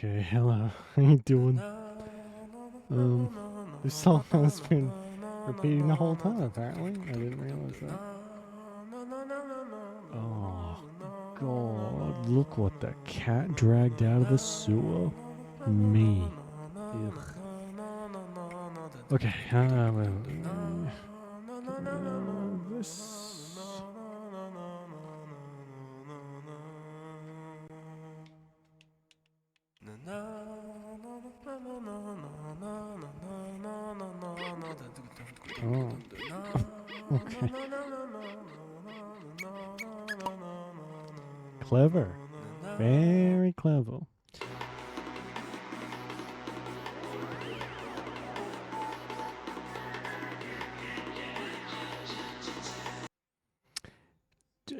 Okay, hello. How you doing? This song has been repeating the whole time, apparently. I didn't realize that. Oh, God. Look what the cat dragged out of the sewer. Me. Ugh. Okay, this. Oh. Okay. Clever. Very clever.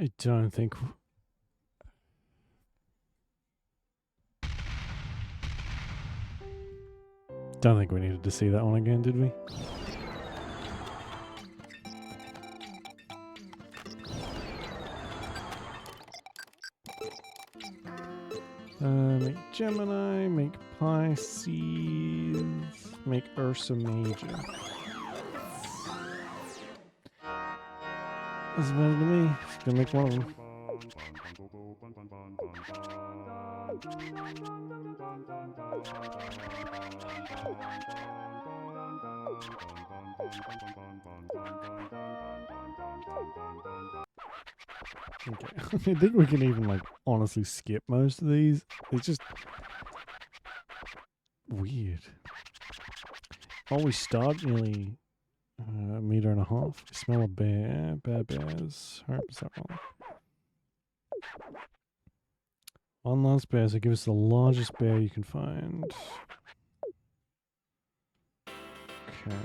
I don't think. Don't think we needed to see that one again, did we? Make Gemini, make Pisces, make Ursa Major. Doesn't matter to me. Just gonna make one of them. Okay, I think we can even like honestly skip most of these. It's just weird. Oh, we start nearly a meter and a half. I smell a bear. Bad bears. Alright, is that one? One last bear, so give us the largest bear you can find. Okay.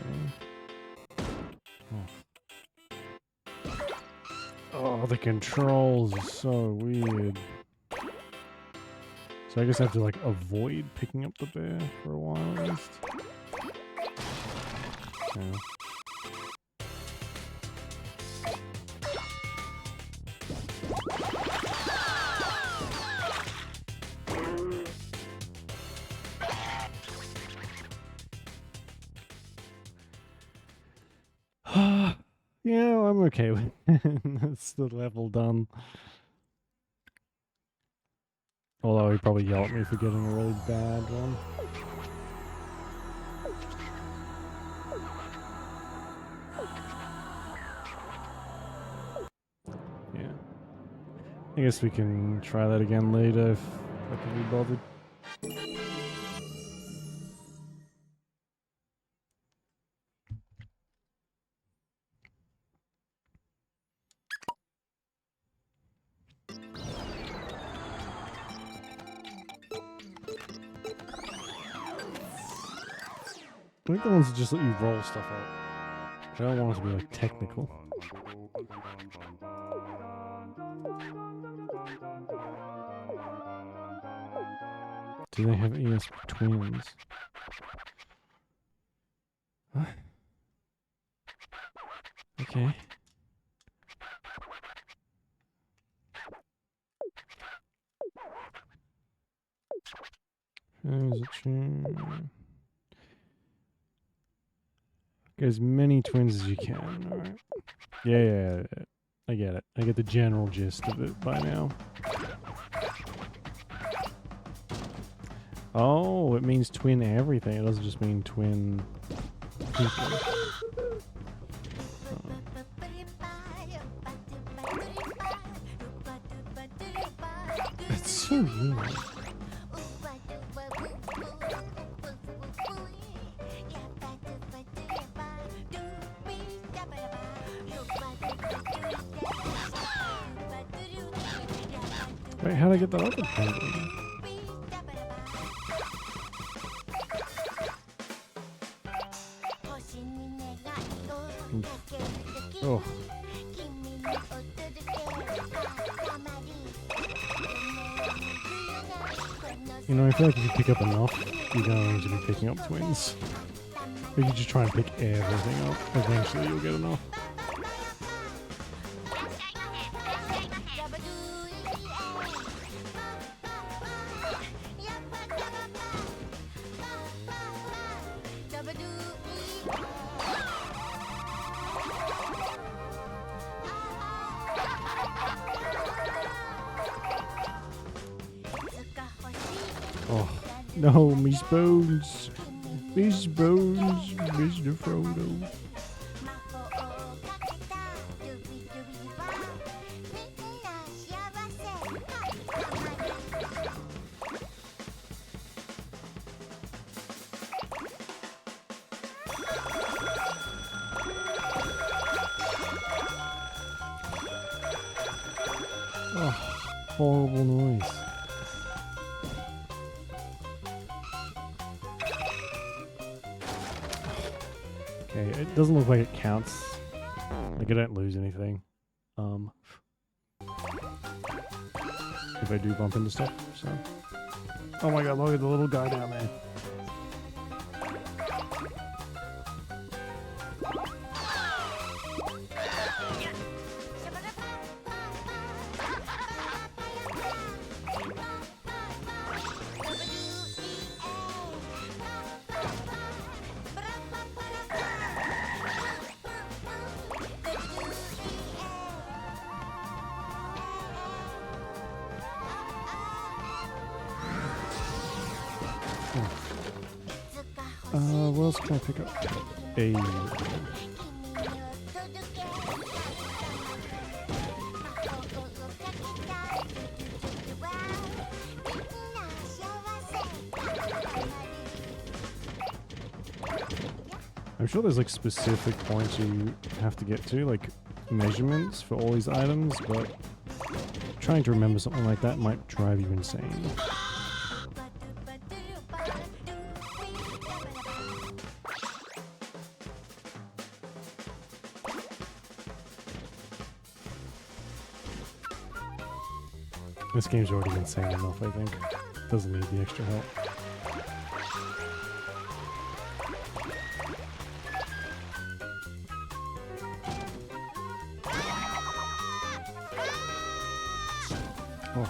Oh, the controls are so weird. So I guess I have to like avoid picking up the bear for a while at least. Yeah. Yeah, I'm okay with it. That's the level done. Although he'd probably yell at me for getting a really bad one. Yeah. I guess we can try that again later if I can be bothered. I think the ones that just let you roll stuff out. I don't want it to be like technical. Do they have ESP twins? What? Okay. Get as many twins as you can, alright. Yeah, I get it. I get the general gist of it by now. Oh, it means twin everything. It doesn't just mean twin people. It's so weird. Wait, how'd I get that other penguin? Oh. You know, I feel like if you pick up enough, you're going to be picking up twins. If you just try and pick everything up, eventually you'll get enough. Oh, no, me bones. These bones, Mr. Frodo. Oh, horrible noise. Okay, it doesn't look like it counts. Like I don't lose anything. If I do bump into stuff, so. Oh my god, look at the little guy down there. What else can I pick up? A. I'm sure there's like specific points you have to get to, like measurements for all these items, but trying to remember something like that might drive you insane. This game's already insane enough, I think. Doesn't need the extra help. Oh.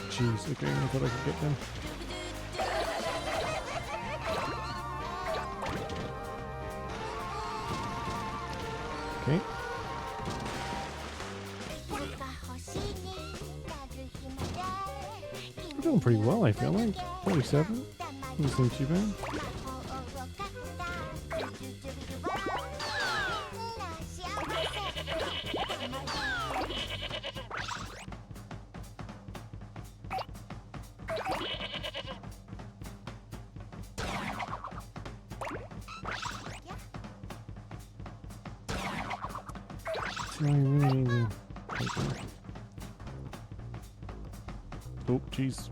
Jeez, okay, I thought I could get them. Okay. We're doing pretty well, I feel like. 37. Doesn't seem too bad. I really need to... Oh, jeez.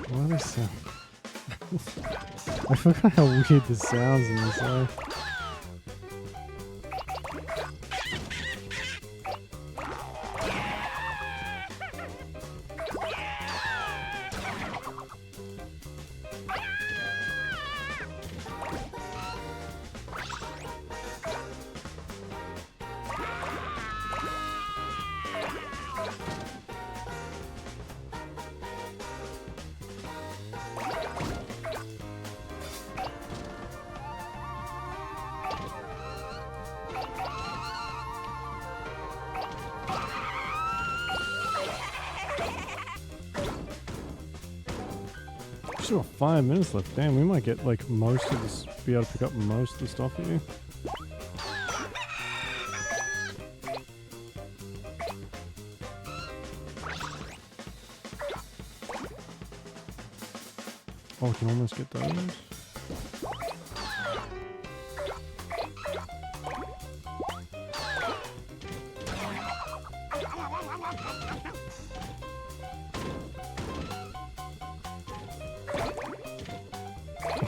What is that? I forgot how weird this sounds in this way. Still got 5 minutes left. Damn, we might get like most of this, be able to pick up most of the stuff here. Oh, we can almost get those.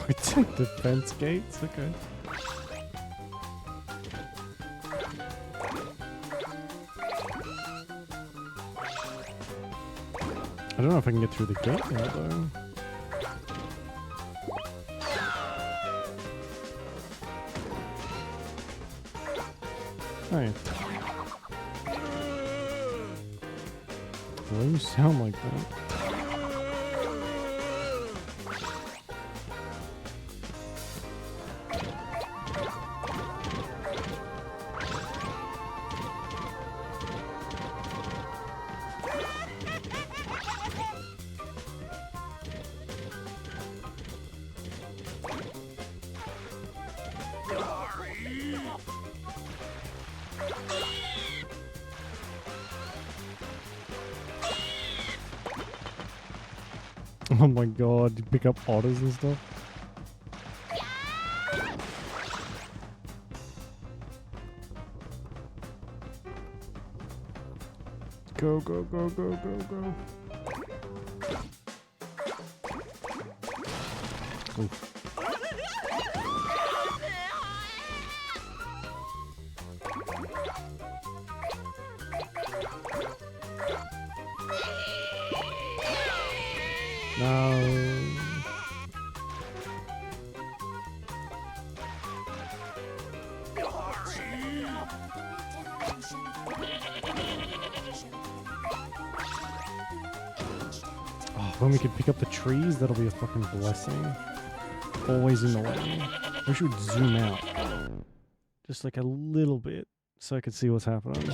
it's like defense gates? Okay. I don't know if I can get through the gate now, though. Hey. Why do you sound like that? Oh my god, you pick up otters and stuff? Go, go, go, go, go, go. Oof. No. Oh, when we can pick up the trees, that'll be a fucking blessing. Always in the way. I wish we would zoom out. Just like a little bit, so I could see what's happening.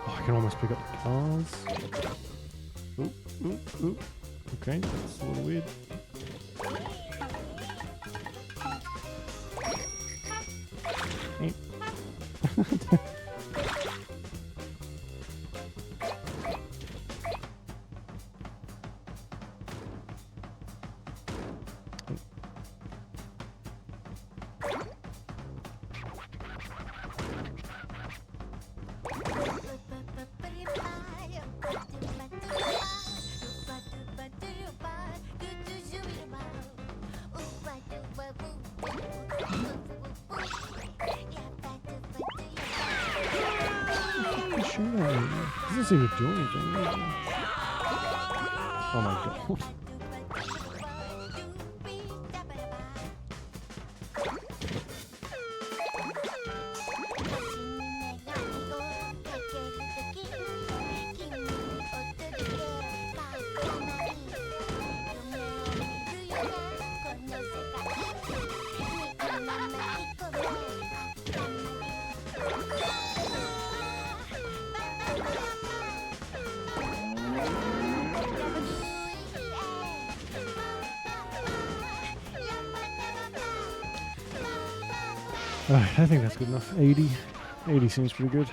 I can almost pick up the cars. Oop, oop, oop. Okay, that's a little weird. Hey. Sure. Doesn't seem to do anything. Oh my god. I think that's good enough. 80. 80 seems pretty good.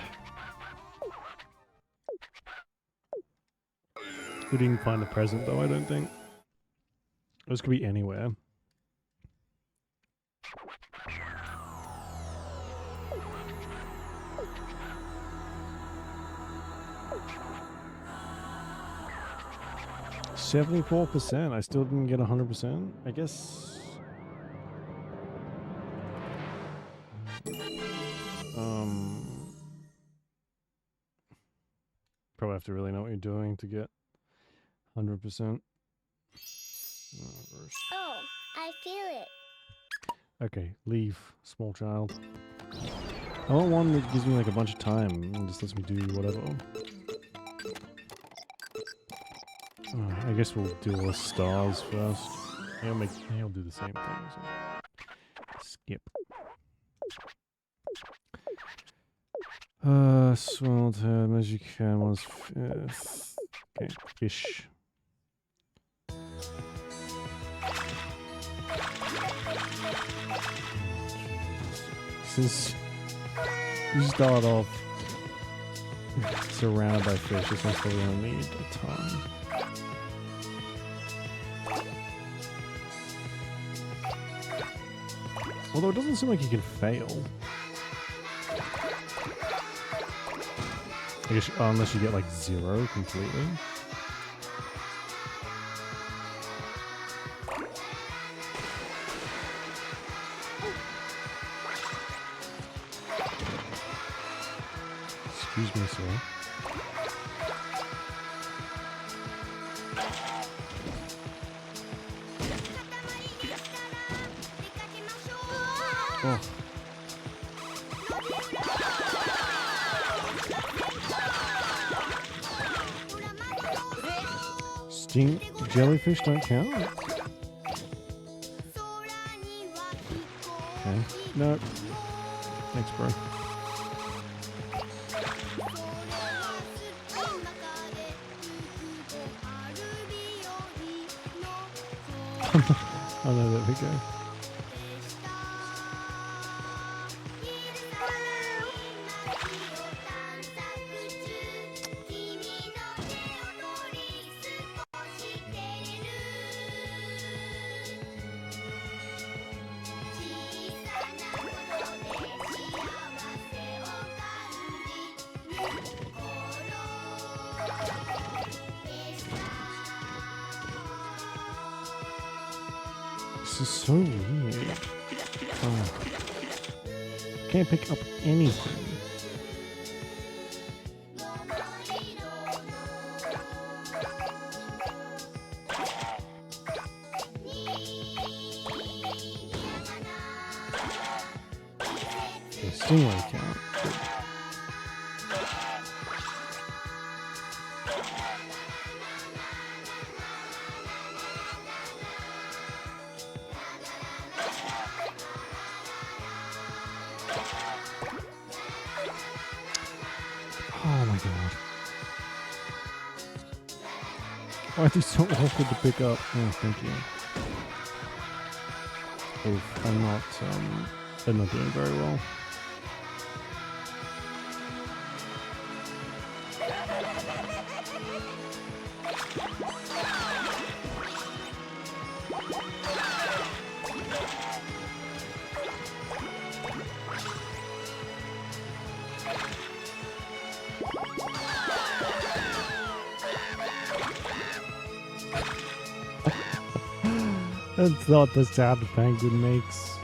We didn't find the present though, I don't think. This could be anywhere. %. I still didn't get 100%. I guess. Probably have to really know what you're doing to get 100%. Oh, I feel it. Okay, leave, small child. I want one that gives me like a bunch of time and just lets me do whatever. I guess we'll do all the stars first. He'll do the same thing. So. Skip. Swirled head, magic can was fifth. Okay, fish. Since you start off Surrounded by fish. This one's probably gonna need a ton. Although it doesn't seem like you can fail. I guess unless you get like 0 completely. Excuse me, sir. Oh. Sting jellyfish don't count? Okay. No. Thanks, bro. Oh no, there we go. This is so weird. Oh. Can't pick up anything. Okay, stingray count. Good. Oh my god. Why are these so awkward to pick up? Oh, thank you. Oof, I'm not doing very well. That's not the sound a penguin makes.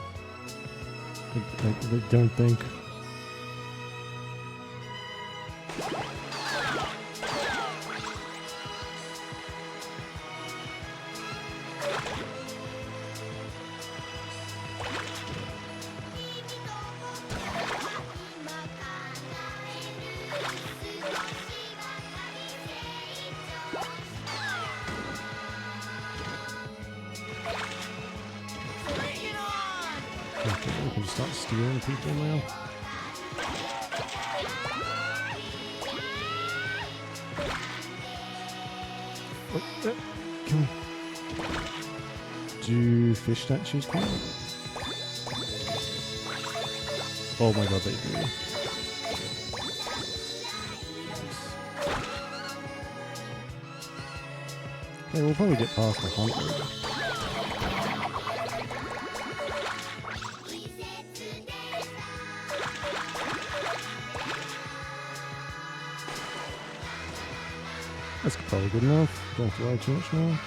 I don't think. Okay, we can just start stealing people now. Oh, can we do fish statues count? Oh my god, they do. Okay, we'll probably get past 100. That's probably good enough. Don't have to worry too much now.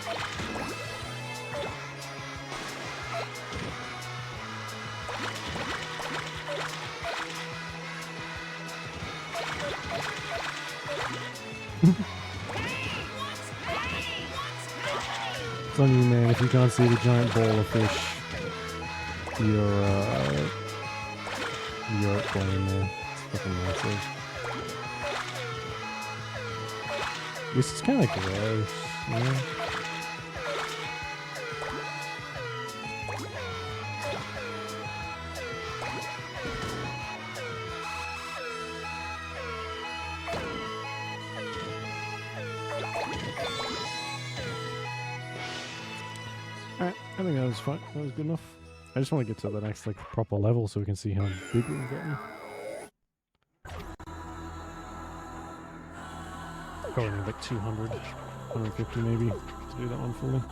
It's on you, man. If you can't see the giant ball of fish, you're playing there. It's fucking massive. This is kind of gross, yeah. Alright, I think that was fine. That was good enough. I just want to get to the next like proper level so we can see how big we're getting. Probably need like 200, 150 maybe to do that one fully.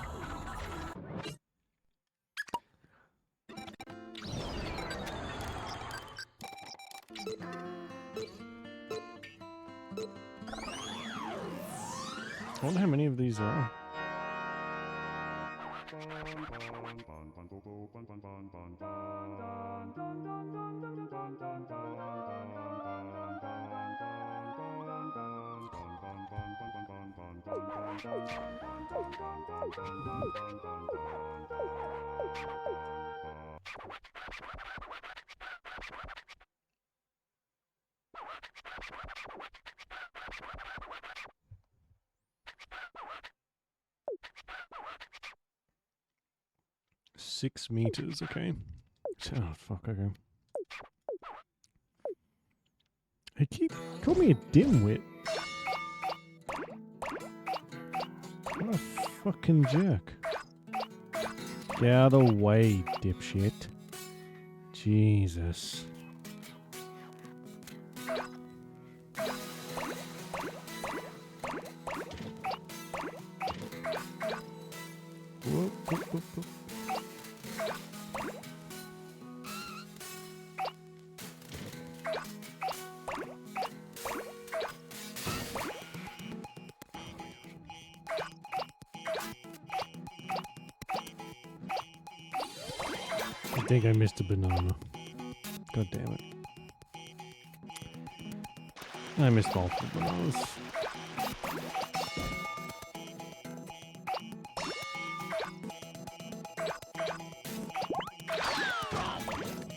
I wonder how many of these there are. Six meters, okay. Oh, fuck, okay. He called me a dimwit. What a fucking jerk. Get out of the way, dipshit. Jesus. Whoop, whoop, whoop, whoop. I think I missed a banana. God damn it. I missed multiple bananas.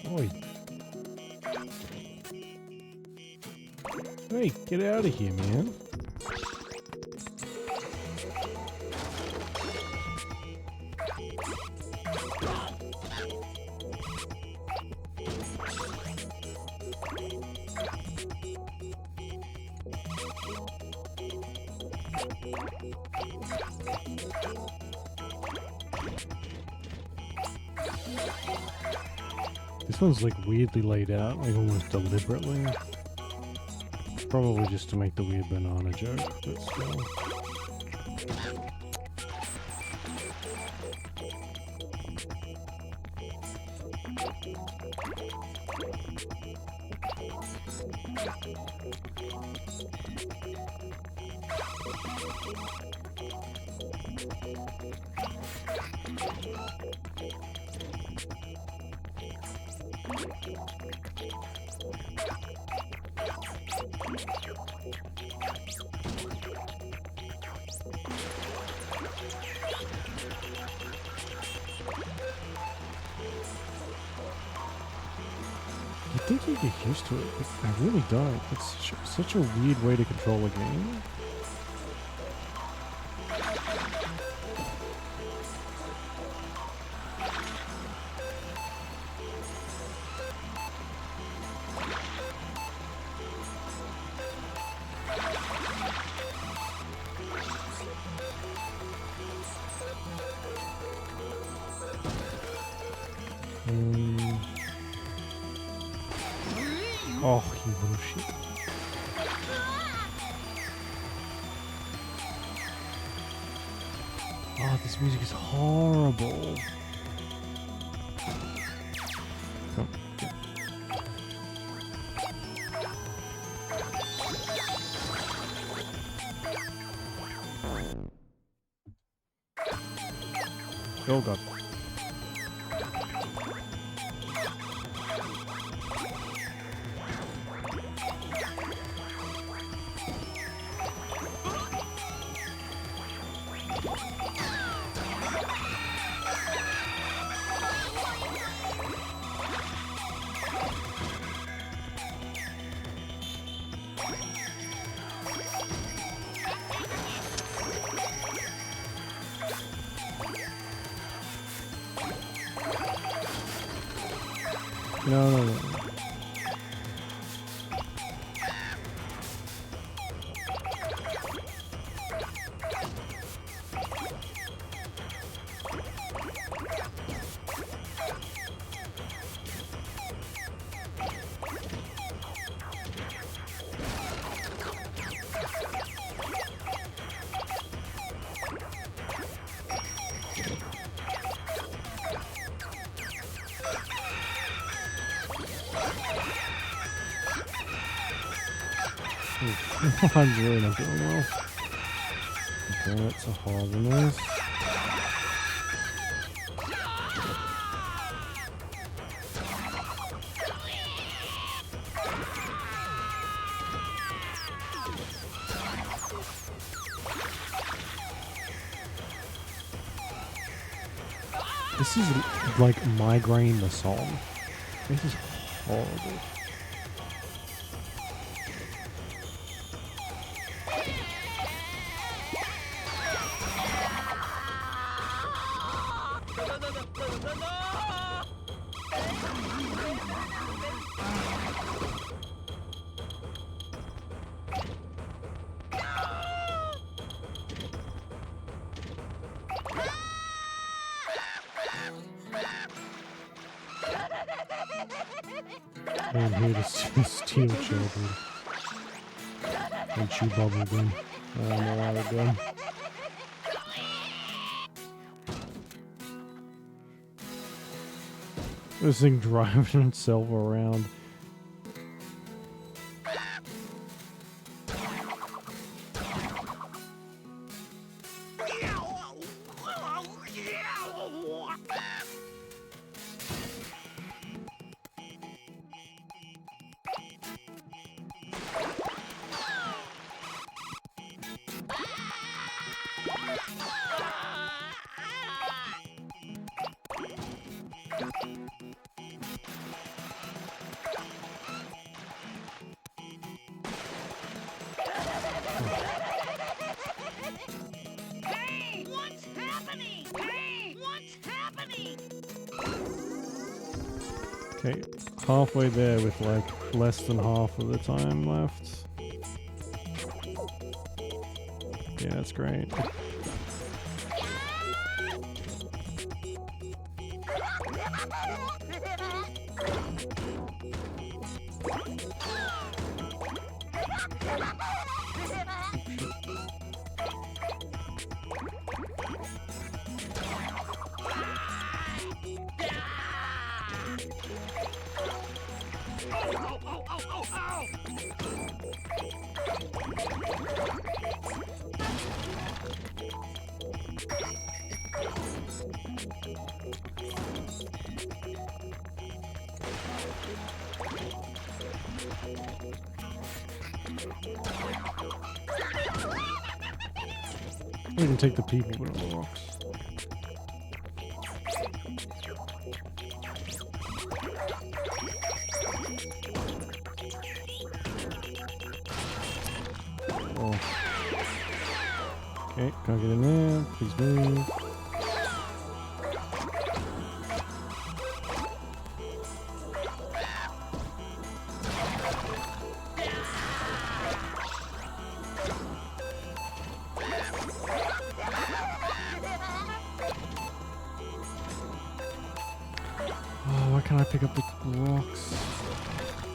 Oi. Hey, get out of here, man. This one's like weirdly laid out, like almost deliberately. It's probably just to make the weird banana joke, but still. I think you get used to it, but I really don't. It's such a weird way to control a game. Oh, you little shit. Oh, this music is horrible. Come. Oh god. No. I'm really not doing well. Okay, that's a horrible mess. This is like Migraine the song. This is horrible. I'm here to steal children and chew bubblegum. I don't know why they're done. This thing driving itself around. Hey, what's happening? Hey, what's happening? Okay, halfway there with like less than half of the time left. Yeah, that's great. We can take the people, but not the rocks. Oh. Okay, can't get in there. Please move. Oh, why can't I pick up the rocks?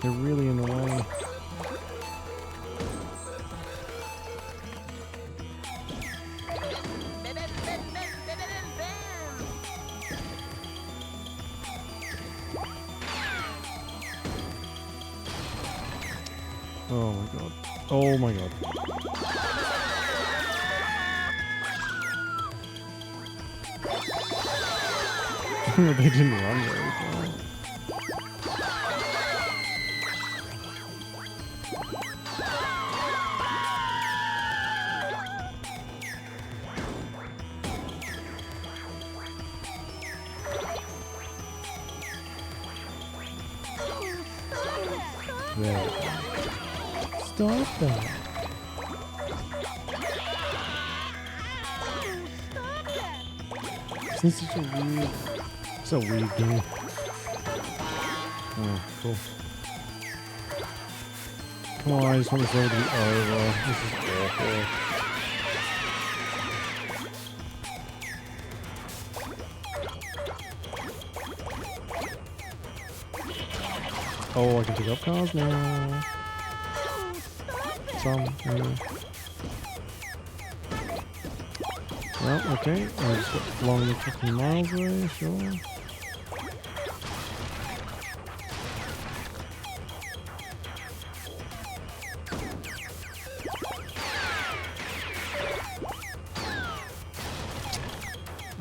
They're really in the way. Oh my god. Oh my god. They didn't run very far. There we go. Stop that. This is such a weird game. Oh, cool. Come on, I just want this level to be over. This is awful. Oh, I can pick up cars now. Some, anyway. Well, okay. I just got flung 50 miles away, sure.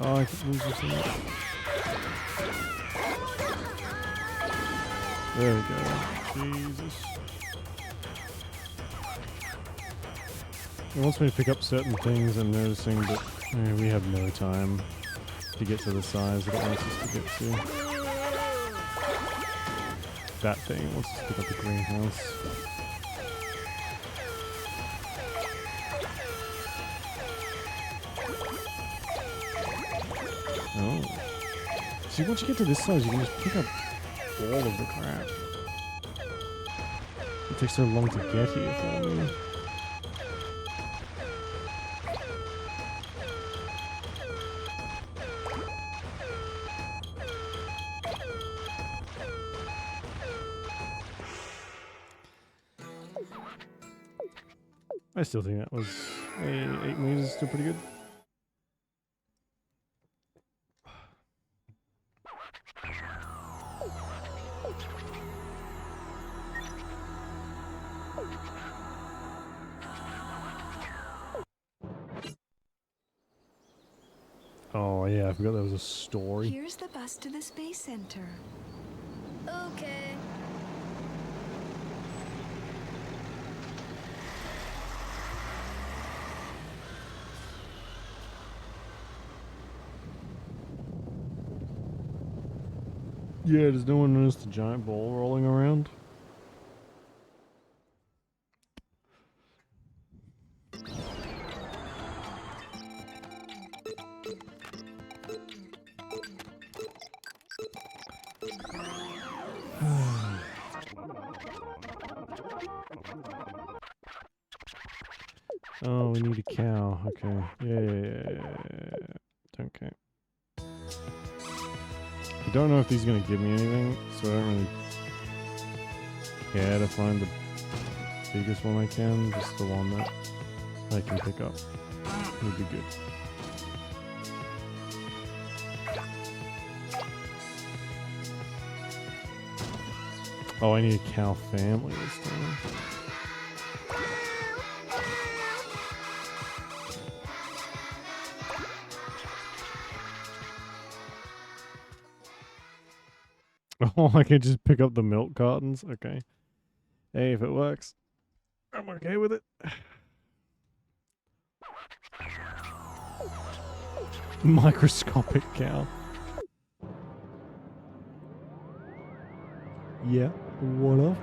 Oh, I can lose this thing. There we go. Jesus. It wants me to pick up certain things. I'm noticing that we have no time to get to the size that it wants us to get to. That thing wants us to pick up the greenhouse. Oh. See, once you get to this size, you can just pick up all of the crap. It takes so long to get here for me. I still think that was 8 meters, still pretty good. Oh yeah, I forgot there was a story. Here's the bus to the Space Center. Okay. Yeah, does no one notice the giant ball rolling around? Oh, we need a cow. Okay. Yeah. Okay. I don't know if these are going to give me anything, so I don't really care to find the biggest one I can. Just the one that I can pick up would be good. Oh, I need a cow family this time. Oh, I can just pick up the milk cartons? Okay. Hey, if it works, I'm okay with it. Microscopic cow. Yeah, what of?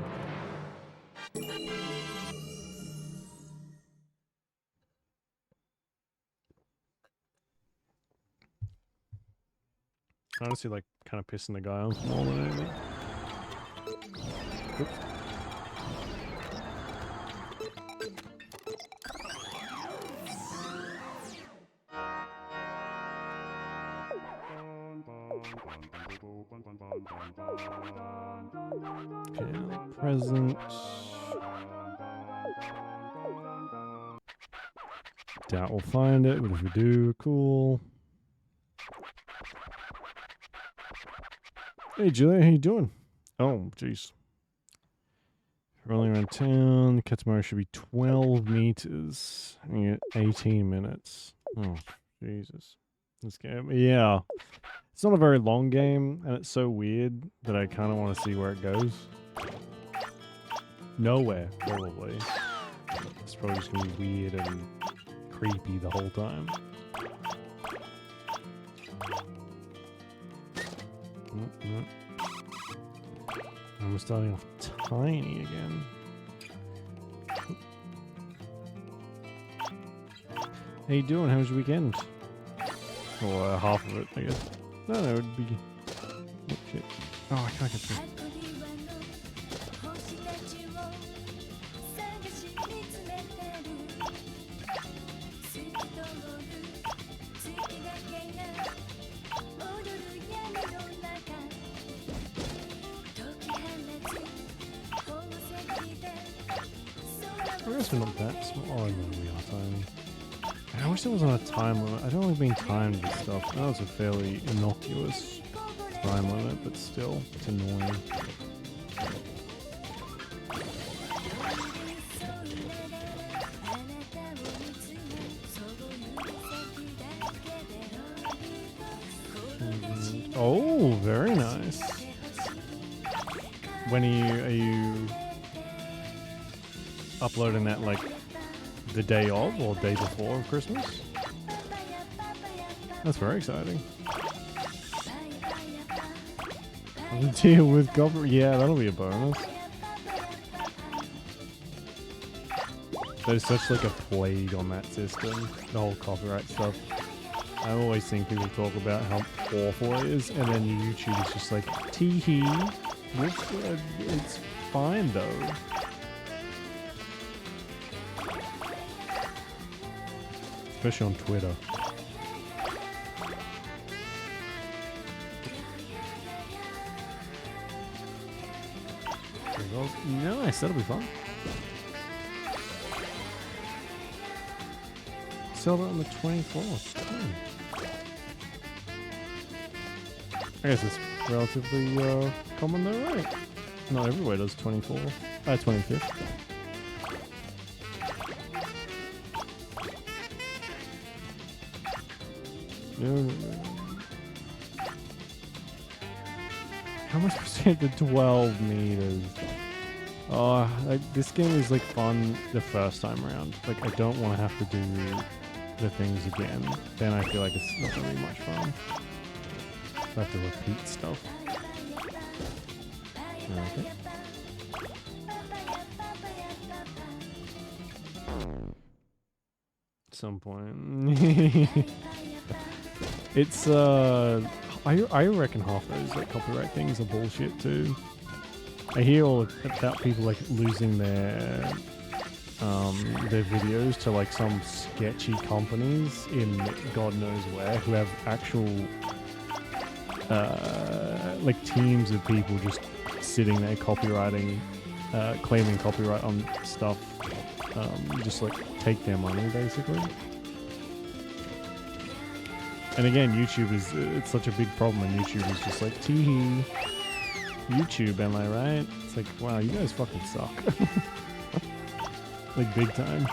Honestly, like, kind of pissing the guy off more than anything. Oops. Okay, present. Doubt we'll find it, but if we do, cool. Hey Julia, how you doing? Oh, jeez. Rolling around town. Katamari should be 12 meters. And you get 18 minutes. Oh, Jesus. This game, yeah. It's not a very long game, and it's so weird that I kind of want to see where it goes. Nowhere, probably. It's probably just going to be weird and creepy the whole time. Nope. And we're starting off tiny again. How you doing? How was your weekend? Or half of it, I guess. No, it would be... Oh, shit. Oh, I can't get through. I guess we're not that small. Oh, no, we are tiny. I wish there wasn't a time limit. I don't like being timed with stuff. I know it's a fairly innocuous time limit, but still, it's annoying. Oh, very nice. When are you uploading that like the day of or day before of Christmas? That's very exciting. Deal with copyright. Yeah, that'll be a bonus. There's such like a plague on that system, the whole copyright stuff. I always think people talk about how awful it is, and then YouTube is just like, tee-hee, it's fine though. Especially on Twitter. Nice, that'll be fun. Sell it on the 24th. I guess it's relatively common though, right? Not everywhere does 25th. No. How much percent the 12 meters? Oh, this game is like fun the first time around. Like I don't want to have to do the things again. Then I feel like it's not gonna be much fun. I have to repeat stuff. Okay. At some point. It's I reckon half those like copyright things are bullshit too. I hear all about people like losing their videos to like some sketchy companies in God knows where who have actual like teams of people just sitting there copywriting, claiming copyright on stuff, just like take their money basically. And again, YouTube it's such a big problem, and YouTube is just like, tee-hee, YouTube, am I right? It's like, wow, you guys fucking suck. Like, big time.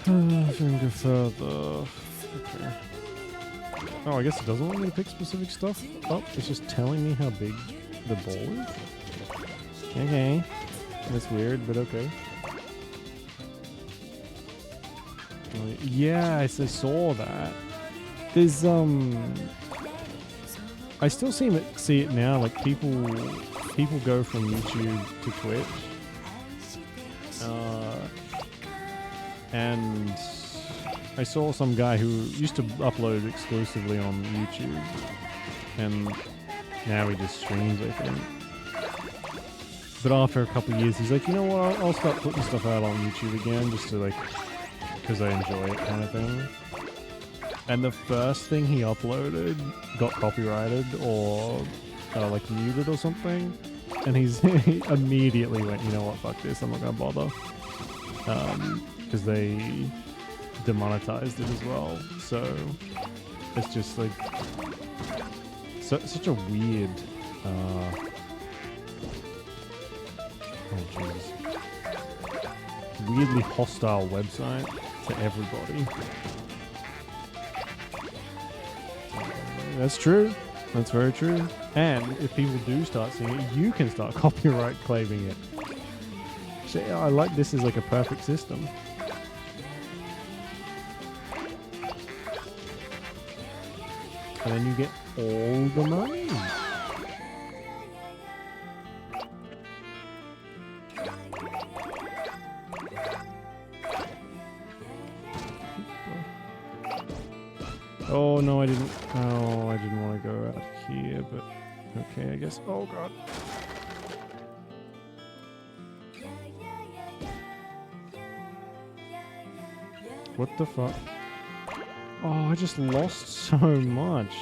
I can go further. Okay. Oh, I guess it doesn't want me to pick specific stuff. Oh, it's just telling me how big the ball is. Okay. That's weird, but okay. Yeah, I saw that. There's I still see it now. Like people go from YouTube to Twitch. And I saw some guy who used to upload exclusively on YouTube, and now he just streams, I think. But after a couple of years, he's like, you know what, I'll start putting stuff out on YouTube again, just to like, because I enjoy it kind of thing. And the first thing he uploaded got copyrighted or like muted or something, and he immediately went, you know what, fuck this, I'm not gonna bother. Because they demonetized it as well, so it's just like such a weird oh jeez, weirdly hostile website to everybody. That's true, that's very true. And if people do start seeing it, you can start copyright claiming it. So I like this is like a perfect system. And then you get all the money. Oh no, I didn't. Oh, I didn't want to go out here, but okay, I guess. Oh god. What the fuck? Oh, I just lost so much.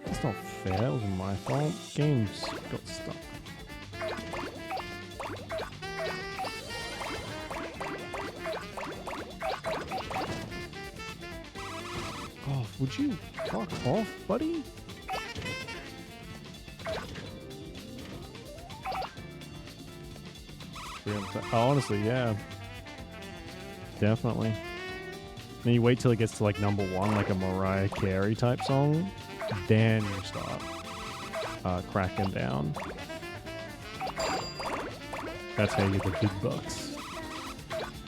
That's not fair. It wasn't my fault. Games got stuck. Oh, Would you fuck off, buddy? Yeah, honestly, yeah. Definitely. Then you wait till it gets to like #1, like a Mariah Carey type song. Then you start cracking down. That's how you get the big bucks.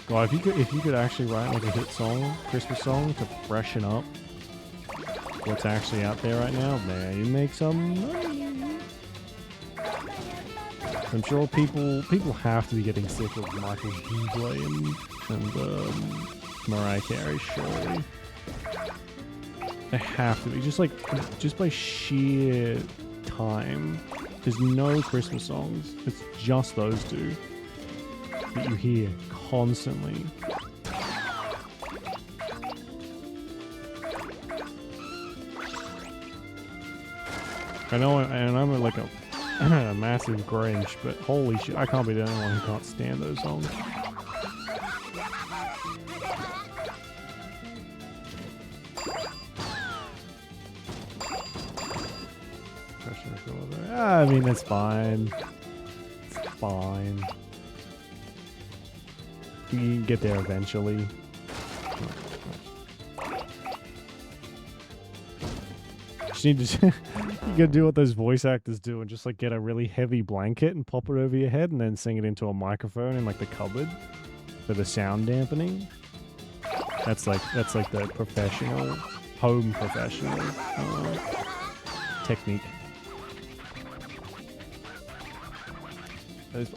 God, if you could actually write like a hit song, Christmas song to freshen up what's actually out there right now, man, you make some money. I'm sure people have to be getting sick of Michael Bublé and Mariah Carey, surely. They have to be just by sheer time. There's no Christmas songs. It's just those two that you hear constantly. I know, and I'm like a massive Grinch, but holy shit, I can't be the only one who can't stand those songs. I mean, that's fine. It's fine. You can get there eventually. Just need to. You gotta do what those voice actors do and just like get a really heavy blanket and pop it over your head and then sing it into a microphone in like the cupboard for the sound dampening. That's like the professional, home professional technique.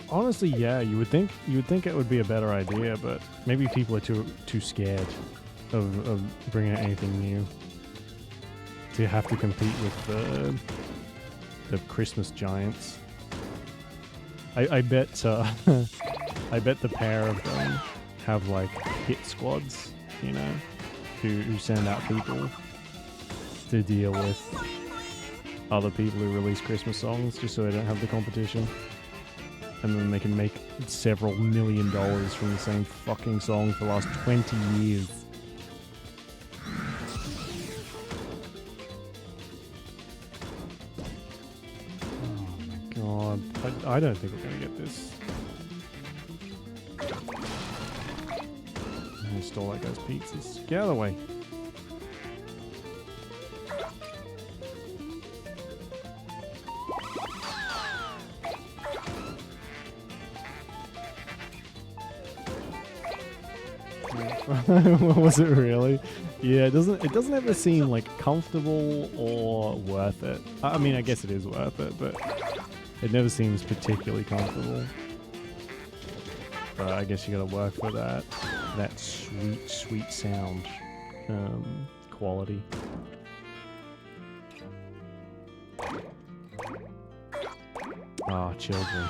Honestly, yeah, you would think it would be a better idea, but maybe people are too scared of bringing out anything new to have to compete with the Christmas giants. I bet I bet the pair of them have like hit squads, you know, who send out people to deal with other people who release Christmas songs just so they don't have the competition. And then they can make several $1 million from the same fucking song for the last 20 years. Oh my god. I don't think we're gonna get this. I stole that guy's pizzas. Get out of the way. Was it really? Yeah, it doesn't ever seem like comfortable or worth it. I mean, I guess it is worth it, but it never seems particularly comfortable. But I guess you gotta work for that sweet sound quality. Ah, children.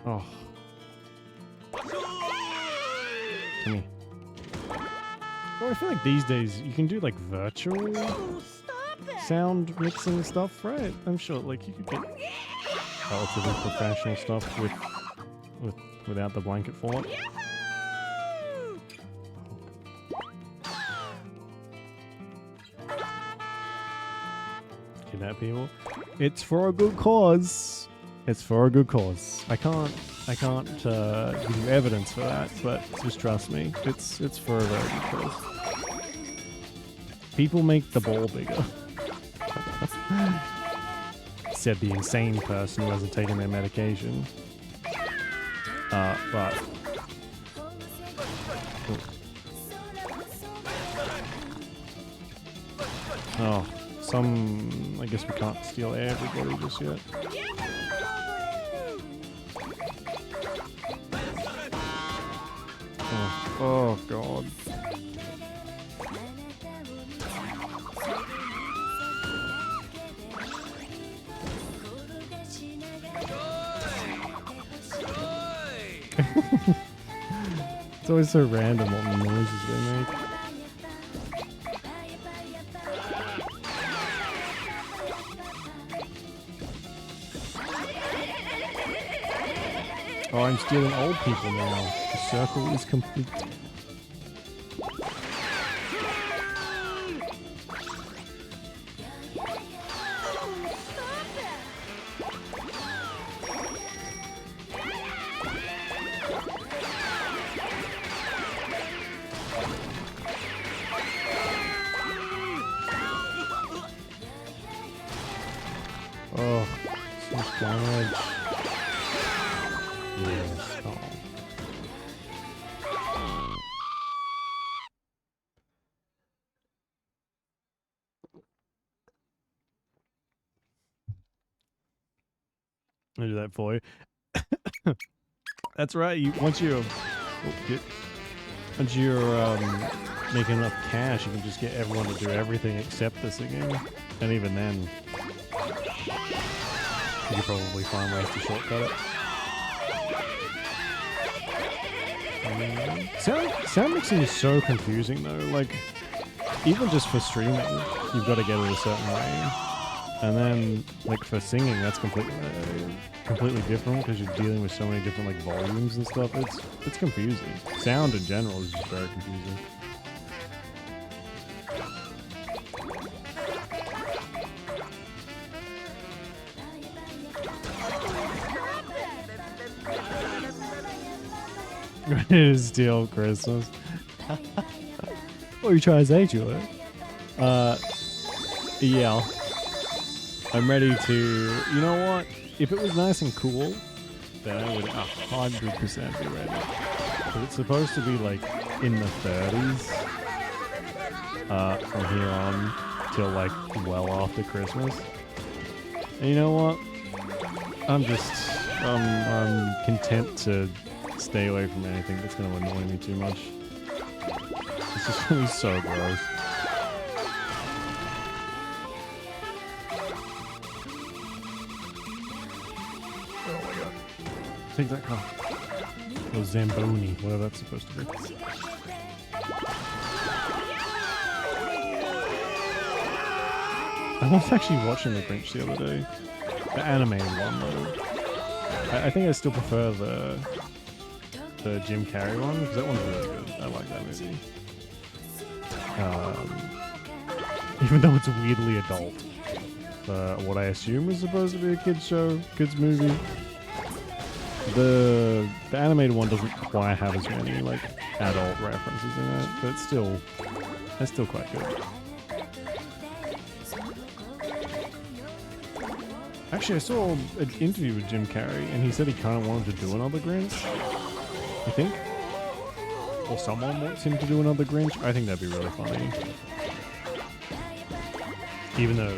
Oh. Come here. Well, I feel like these days you can do like virtual sound mixing stuff, right? I'm sure like you could get relatively professional stuff without the blanket for it. Kidnap people. It's for a good cause. It's for a good cause. I can't give you evidence for that, but just trust me. It's for a very good cause. People make the ball bigger. Said the insane person who hasn't taken their medication. But oh, I guess we can't steal everybody just yet. Oh god. It's always so random what noises they make. Oh, I'm stealing old people now. The circle is complete. Oh, so much damage. Yes. Oh. I'll do that for you. That's right. Once you're making enough cash, you can just get everyone to do everything except the singing, and even then, you could probably find ways to shortcut it. Sound mixing is so confusing though. Like, even just for streaming, you've got to get it a certain way, and then like for singing, that's completely different because you're dealing with so many different like volumes and stuff. It's confusing. Sound in general is just very confusing. Ready to steal Christmas. What are you trying to say, Julia? Yeah. I'm ready to... You know what? If it was nice and cool, then I would 100% be ready. But it's supposed to be like in the 30s from here on till like well after Christmas. And you know what? I'm content to stay away from anything that's going to annoy me too much. It's just going to be so gross. Oh my god. Take that car. Or Zamboni, whatever that's supposed to be. I was actually watching The Grinch the other day. The animated one, though. I think I still prefer the Jim Carrey one, because that one's really good. I like that movie. Even though it's weirdly adult. What I assume is supposed to be a kids movie. The animated one doesn't quite have as many like adult references in it, but it's still quite good. Actually, I saw an interview with Jim Carrey, and he said he kind of wanted to do another Grinch. You think? Or someone wants him to do another Grinch? I think that'd be really funny. Even though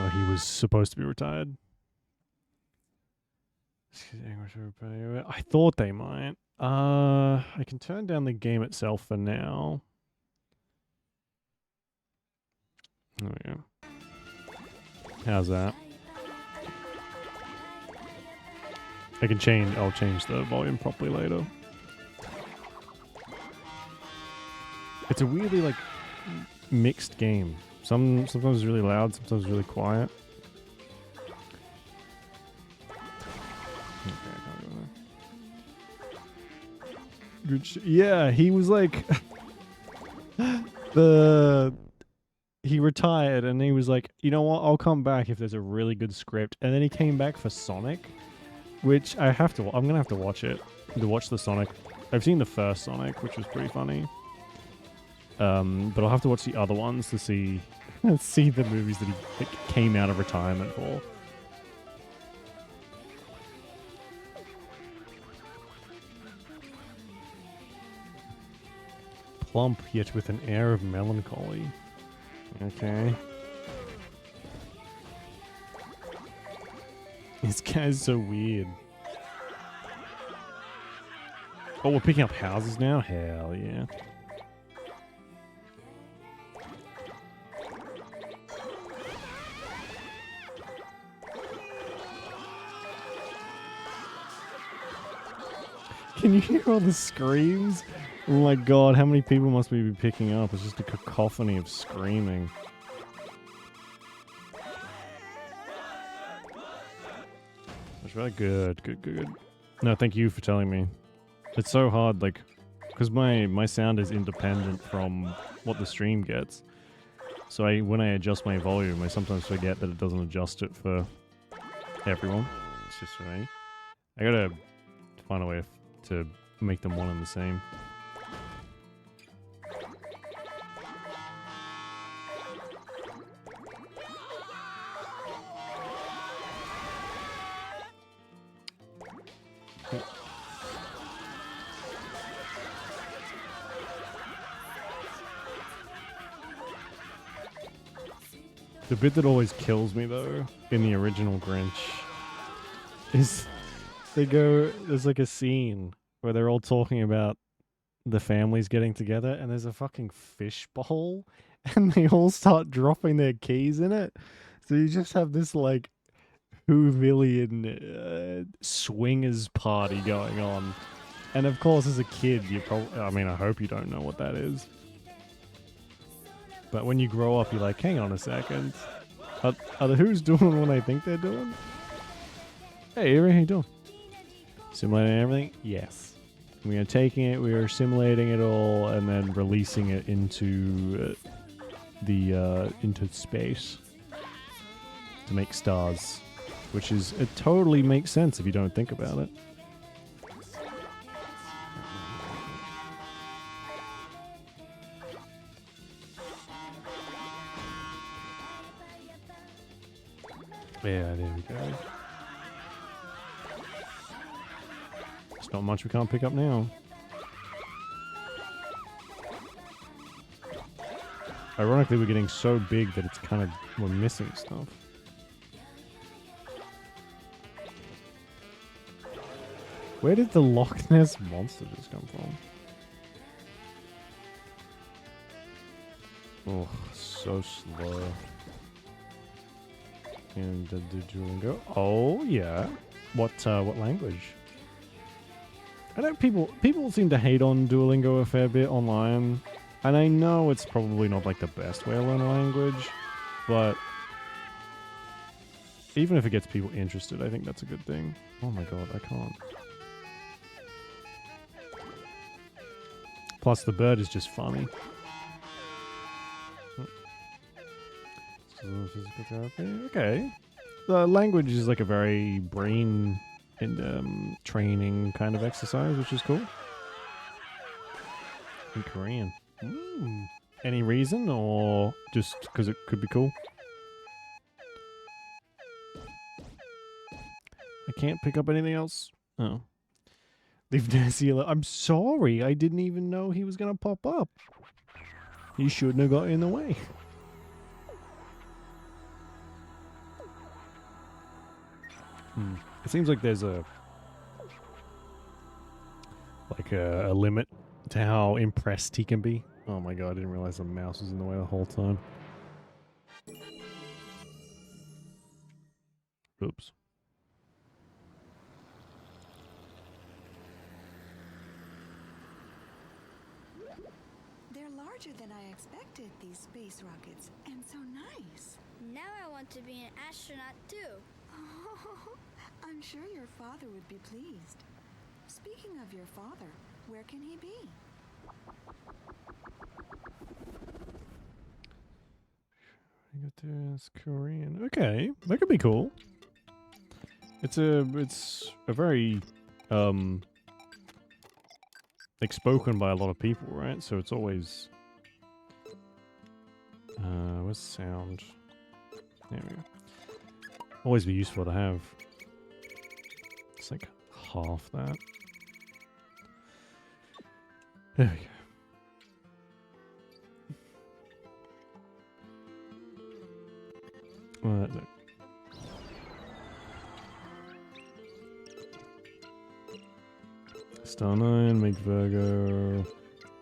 he was supposed to be retired. I thought they might. I can turn down the game itself for now. There we go. How's that? I'll change the volume properly later. It's a weirdly like mixed game. Sometimes it's really loud, sometimes really quiet. Okay, I can't go there. Yeah, he was like he retired and he was like, you know what, I'll come back if there's a really good script. And then he came back for Sonic, which I'm gonna have to watch it. To watch the Sonic. I've seen the first Sonic, which was pretty funny. But I'll have to watch the other ones to see the movies that he came out of retirement for. Plump, yet with an air of melancholy. Okay. This guy's so weird. Oh, we're picking up houses now? Hell yeah. Can you hear all the screams? Oh my god, how many people must we be picking up? It's just a cacophony of screaming. That's really good. Good. No, thank you for telling me. It's so hard, like, because my sound is independent from what the stream gets. So when I adjust my volume, I sometimes forget that it doesn't adjust it for everyone. It's just for me. I gotta find a way to make them one and the same. The bit that always kills me, though, in the original Grinch, is there's like a scene where they're all talking about the families getting together, and there's a fucking fish bowl, and they all start dropping their keys in it. So you just have this, like, Whovillian swingers party going on. And of course, as a kid, I hope you don't know what that is. But when you grow up, you're like, hang on a second. Are the Who's doing what I think they're doing? Hey, Avery, how you doing? Simulating everything? Yes. We are taking it, we are simulating it all, and then releasing it into into space to make stars. It totally makes sense if you don't think about it. Yeah, there we go. There's not much we can't pick up now. Ironically, we're getting so big that we're missing stuff. Where did the Loch Ness monster just come from? Oh, so slow. And did Duolingo? Oh yeah. What language? I know people seem to hate on Duolingo a fair bit online, and I know it's probably not like the best way to learn a language, but even if it gets people interested, I think that's a good thing. Oh my god, I can't. Plus, the bird is just funny. Physical therapy. Okay. The language is like a very brain and training kind of exercise, which is cool. In Korean. Ooh. Any reason, or just because it could be cool? I can't pick up anything else. Oh. Leave Nancy alone. I'm sorry. I didn't even know he was going to pop up. He shouldn't have got in the way. It seems like there's a limit to how impressed he can be. Oh my god, I didn't realize the mouse was in the way the whole time. Oops. They're larger than I expected, these space rockets, and so nice. Now I want to be an astronaut too. I'm sure your father would be pleased. Speaking of your father, where can he be? I got to ask Korean. Okay, that could be cool. It's a very like spoken by a lot of people, right? So it's always where's sound? There we go. Always be useful to have. It's like half that. There we go. No. Star 9, make Virgo. I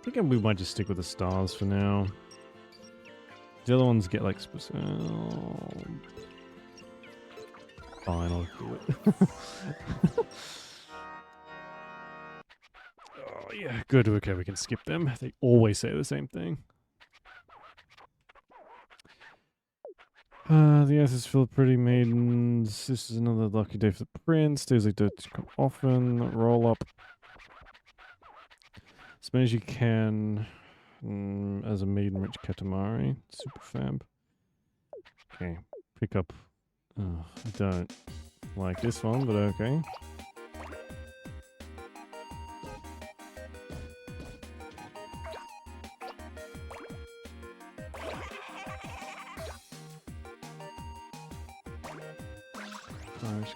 think we might just stick with the stars for now. The other ones get like specific. Fine, I'll do it. Yeah, good. Okay, we can skip them. They always say the same thing. The earth is full of pretty maidens. This is another lucky day for the prince. Days like that come often. Roll up as many as you can as a maiden rich Katamari. Super fab. Okay, pick up. Oh, I don't like this one, but okay.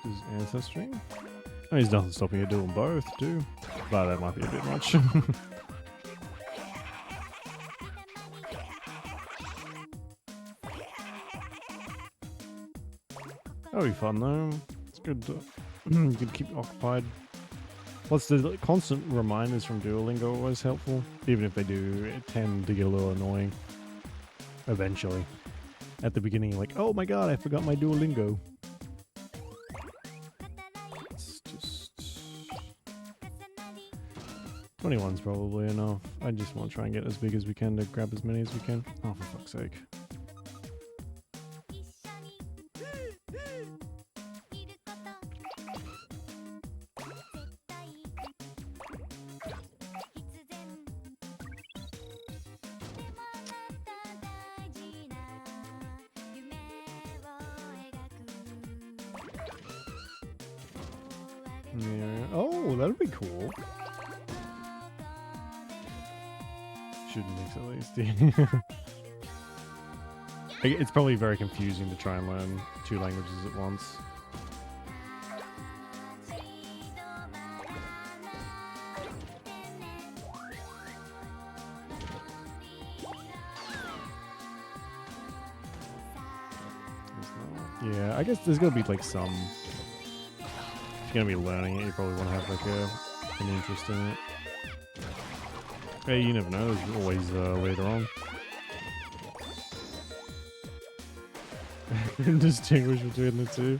Because ancestry. Oh, there's nothing stopping you doing both, too. But that might be a bit much. That'll be fun, though. It's good to you can keep occupied. Plus, the constant reminders from Duolingo are always helpful. Even if they do tend to get a little annoying. Eventually. At the beginning, you're like, oh my god, I forgot my Duolingo. 21's probably enough. I just want to try and get as big as we can to grab as many as we can. Oh, for fuck's sake. Yeah. Oh, that'd be cool. Should mix at least. It's probably very confusing to try and learn 2 languages at once. Yeah, I guess there's gonna be like some. If you're gonna be learning it, you probably want to have like an interest in it. Hey, you never know. There's always later on. Can distinguish between the two.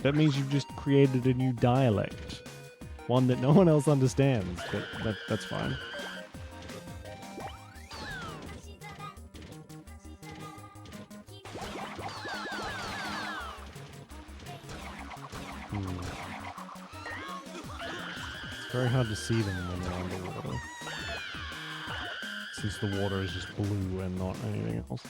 That means you've just created a new dialect, one that no one else understands. But that's fine. Very hard to see them when they're underwater, since the water is just blue and not anything else.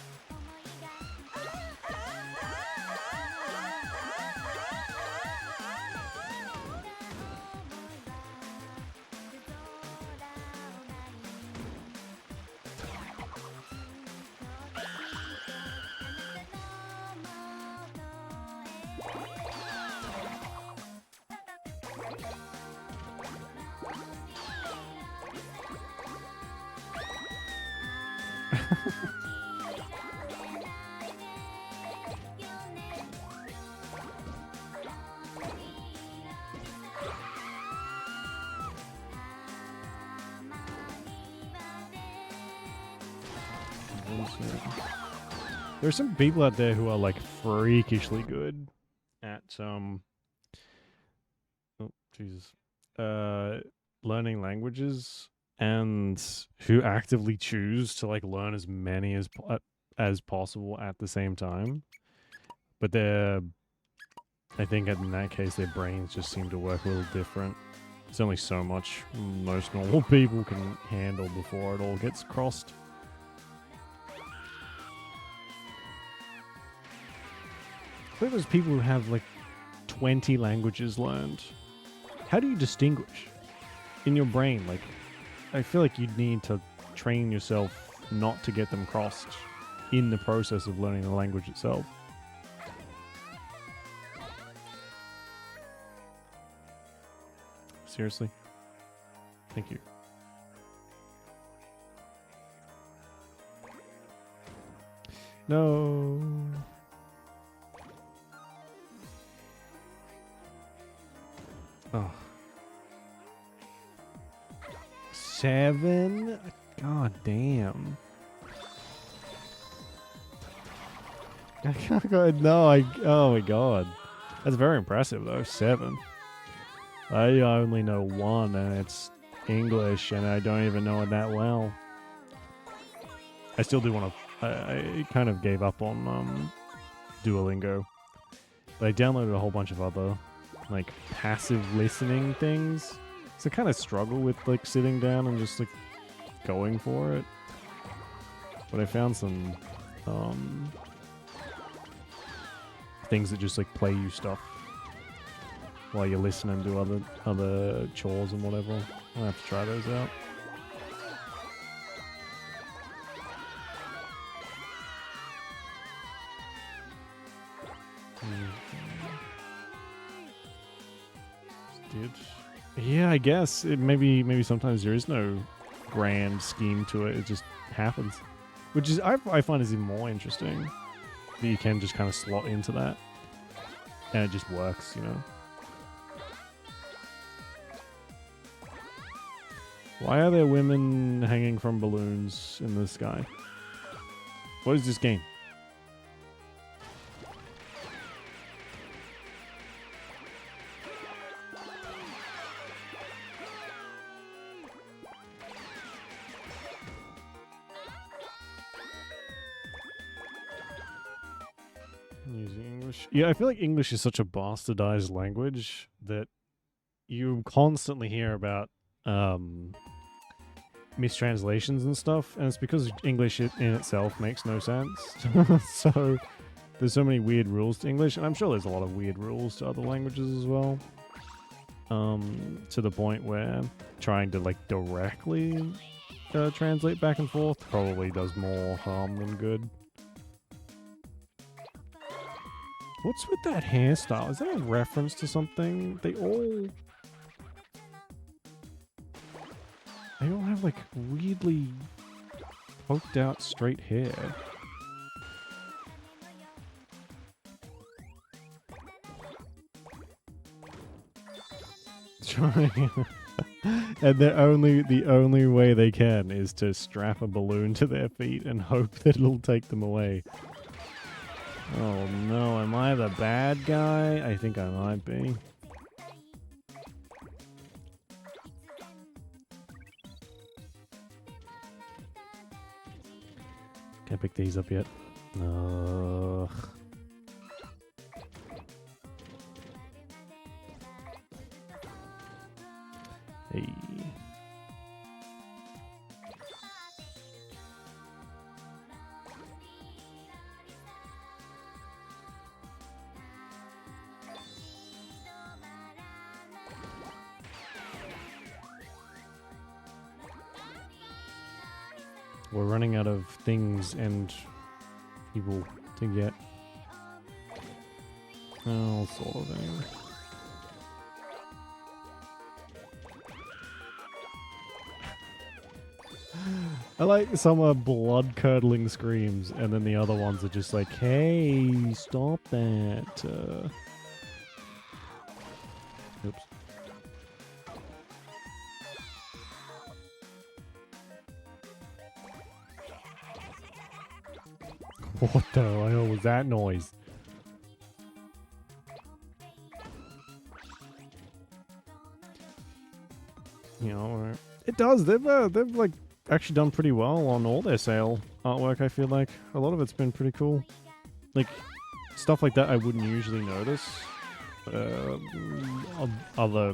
There's some people out there who are like freakishly good at oh Jesus, learning languages, and who actively choose to like learn as many as possible at the same time. But I think in that case their brains just seem to work a little different. There's only so much most normal people can handle before it all gets crossed. I think there's people who have like 20 languages learned. How do you distinguish in your brain? Like, I feel like you'd need to train yourself not to get them crossed in the process of learning the language itself. Seriously? Thank you. No. Oh. 7? God damn. No, oh my god. That's very impressive though, 7. I only know one, and it's English, and I don't even know it that well. I still do want to. I kind of gave up on Duolingo, but I downloaded a whole bunch of other like passive listening things. So I kind of struggle with like sitting down and just like going for it. But I found some things that just like play you stuff while you're listening to other chores and whatever. I'll have to try those out. Yeah, I guess maybe sometimes there is no grand scheme to it. It just happens, which is I find is even more interesting. That you can just kind of slot into that, and it just works, you know. Why are there women hanging from balloons in the sky? What is this game? Using English. Yeah, I feel like English is such a bastardized language that you constantly hear about mistranslations and stuff, and it's because English in itself makes no sense. So there's so many weird rules to English, and I'm sure there's a lot of weird rules to other languages as well. To the point where trying to like directly translate back and forth probably does more harm than good. What's with that hairstyle? Is that a reference to something? They all have like weirdly poked out straight hair. Trying, and the only way they can is to strap a balloon to their feet and hope that it'll take them away. Oh no, am I the bad guy? I think I might be. Can't pick these up yet. Ugh. Hey. We're running out of things and people to get. Oh, sort of anyway. I like some are blood-curdling screams, and then the other ones are just like, hey, stop that. Oops. What the hell was that noise? You know, it does. They've like actually done pretty well on all their sale artwork. I feel like a lot of it's been pretty cool. Like stuff like that I wouldn't usually notice. Other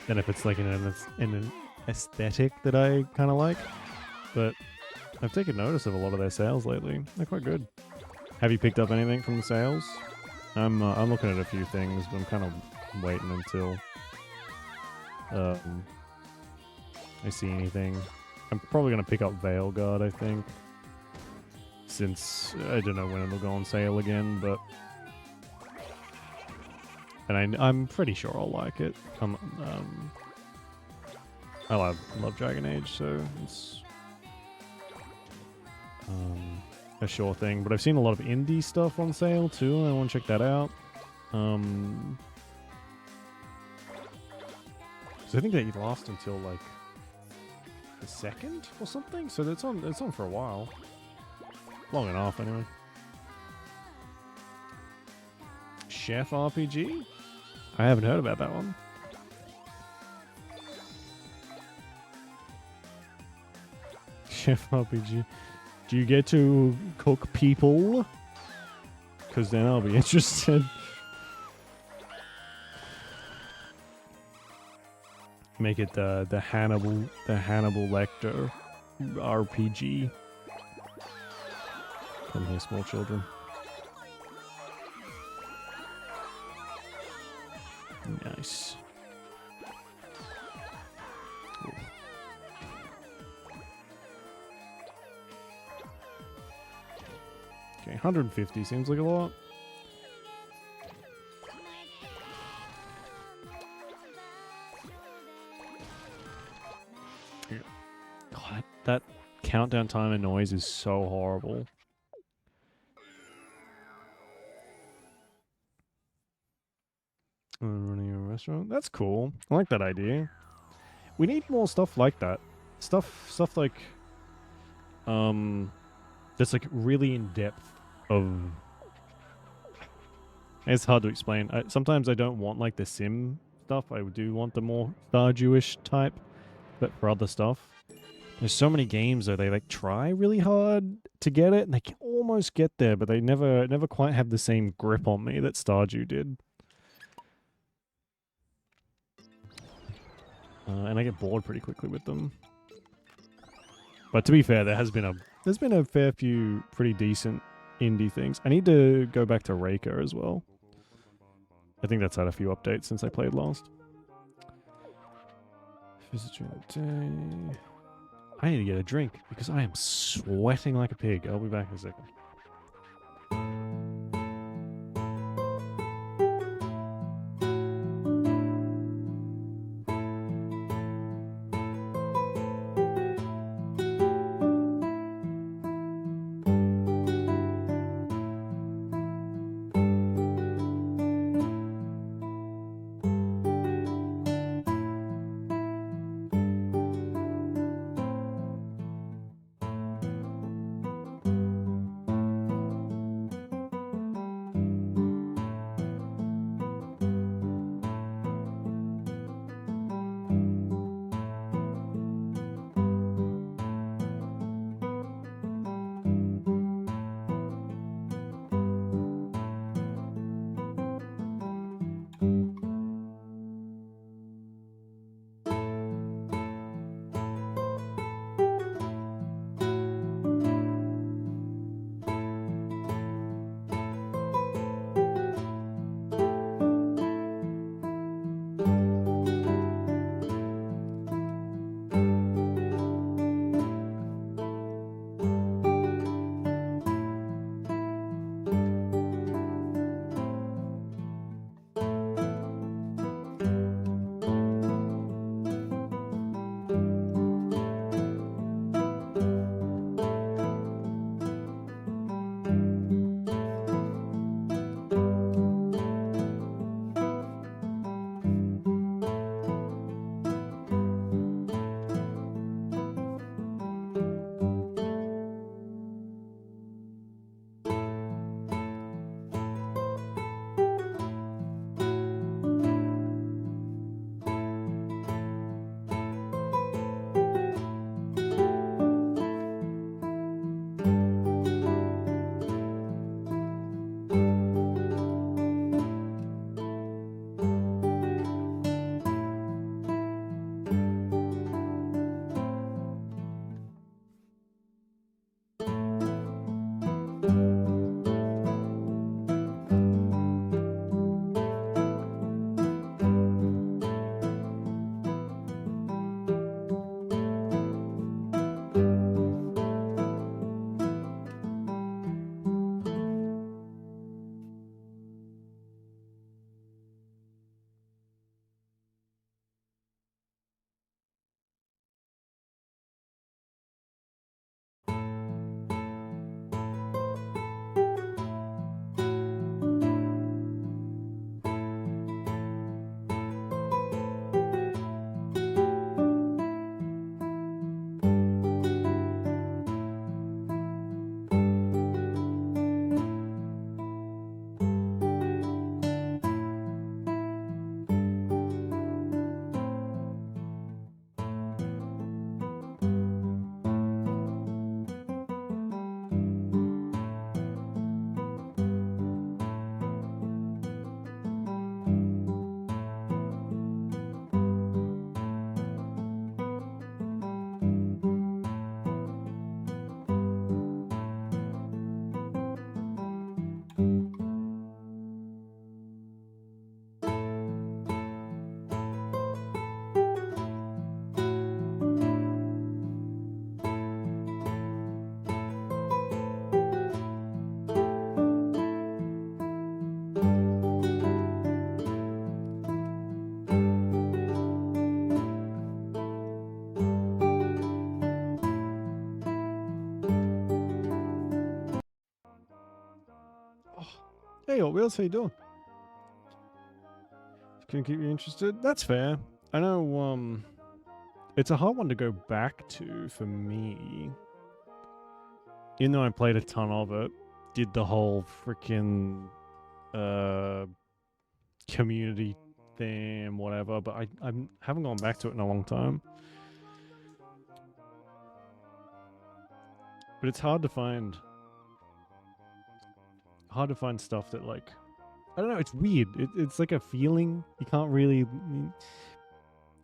than if it's like in an aesthetic that I kind of like, but I've taken notice of a lot of their sales lately. They're quite good. Have you picked up anything from the sales? I'm looking at a few things, but I'm kind of waiting until I see anything. I'm probably gonna pick up Veilguard, I think, since I don't know when it'll go on sale again, but and I'm pretty sure I'll like it. I love Dragon Age, so it's a sure thing. But I've seen a lot of indie stuff on sale too, and I want to check that out. So I think they last until like the 2nd or something. So it's on for a while, long enough anyway. Chef RPG? I haven't heard about that one. Chef RPG. Do you get to cook people? Because then I'll be interested. Make it the Hannibal Lecter RPG. Come here, small children. Nice. Ooh. Okay, 150 seems like a lot. God, that countdown timer noise is so horrible. Running a restaurant? That's cool. I like that idea. We need more stuff like that. Stuff like that's like really in depth of. It's hard to explain. Sometimes I don't want like the sim stuff. I do want the more Stardew-ish type, but for other stuff, there's so many games though they like try really hard to get it, and they can almost get there, but they never quite have the same grip on me that Stardew did. And I get bored pretty quickly with them. But to be fair, there's been a fair few pretty decent indie things. I need to go back to Reika as well. I think that's had a few updates since I played last. Visitor of the day. I need to get a drink because I am sweating like a pig. I'll be back in a second. Hey, Wheels, how you doing? Can keep you interested? That's fair. I know, it's a hard one to go back to for me. Even though I played a ton of it, did the whole freaking community thing, whatever, but I haven't gone back to it in a long time. But it's hard to find stuff that, like, I don't know, it's weird. It's like a feeling. You can't really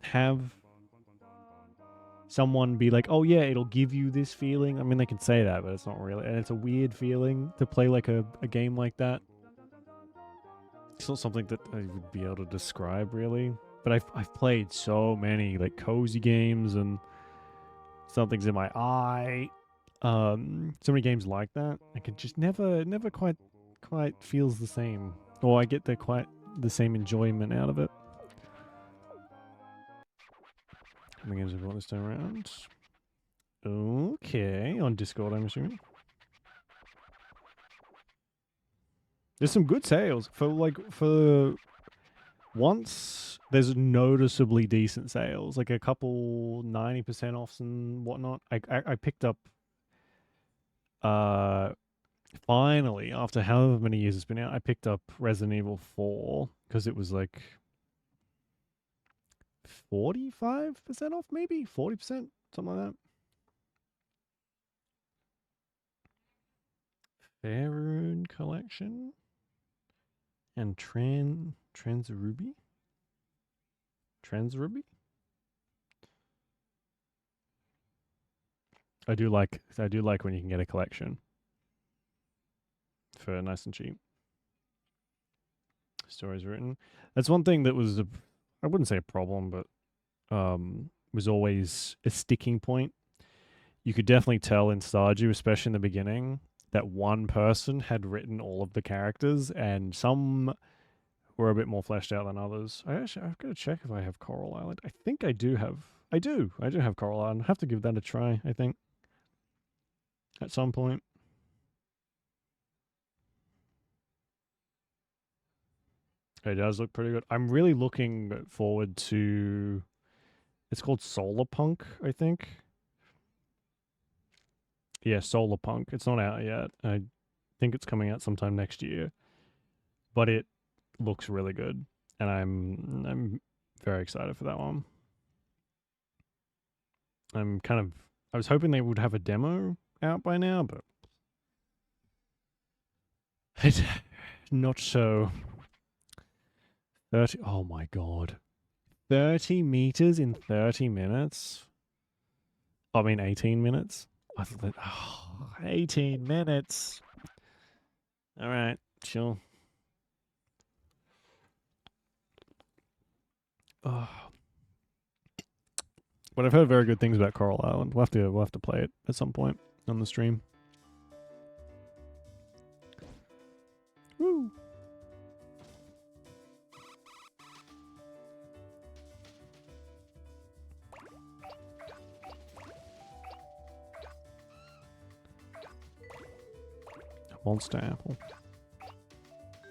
have someone be like, oh yeah, it'll give you this feeling. I mean, they can say that, but it's not really. And it's a weird feeling to play like a game like that. It's not something that I would be able to describe really. But I've played so many like cozy games and Something's in My Eye. So many games like that. I can just never quite feels the same. Or I get quite the same enjoyment out of it. How many games have I bought this time around? Okay, on Discord, I'm assuming. There's some good sales for once. There's noticeably decent sales, like a couple 90% offs and whatnot. I picked up finally, after however many years it's been out, I picked up Resident Evil 4 because it was like 45% off, maybe 40%, something like that. Faerun Collection and Transruby. I do like when you can get a collection for nice and cheap. Stories written. That's one thing that was I wouldn't say a problem, but was always a sticking point. You could definitely tell in Stardew, especially in the beginning, that one person had written all of the characters, and some were a bit more fleshed out than others. I've got to check if I have Coral Island. I think I do have. I do have Coral Island. I have to give that a try, I think, at some point. It does look pretty good. I'm really looking forward to... It's called Solar Punk, I think. Yeah, Solar Punk. It's not out yet. I think it's coming out sometime next year. But it looks really good. And I'm very excited for that one. I was hoping they would have a demo out by now, but it's not so. 30, oh my god. 30 meters in 30 minutes? I mean 18 minutes? I thought that, 18 minutes. Alright, sure. Oh. But I've heard very good things about Coral Island. We'll have to play it at some point on the stream. Woo! Monster apple.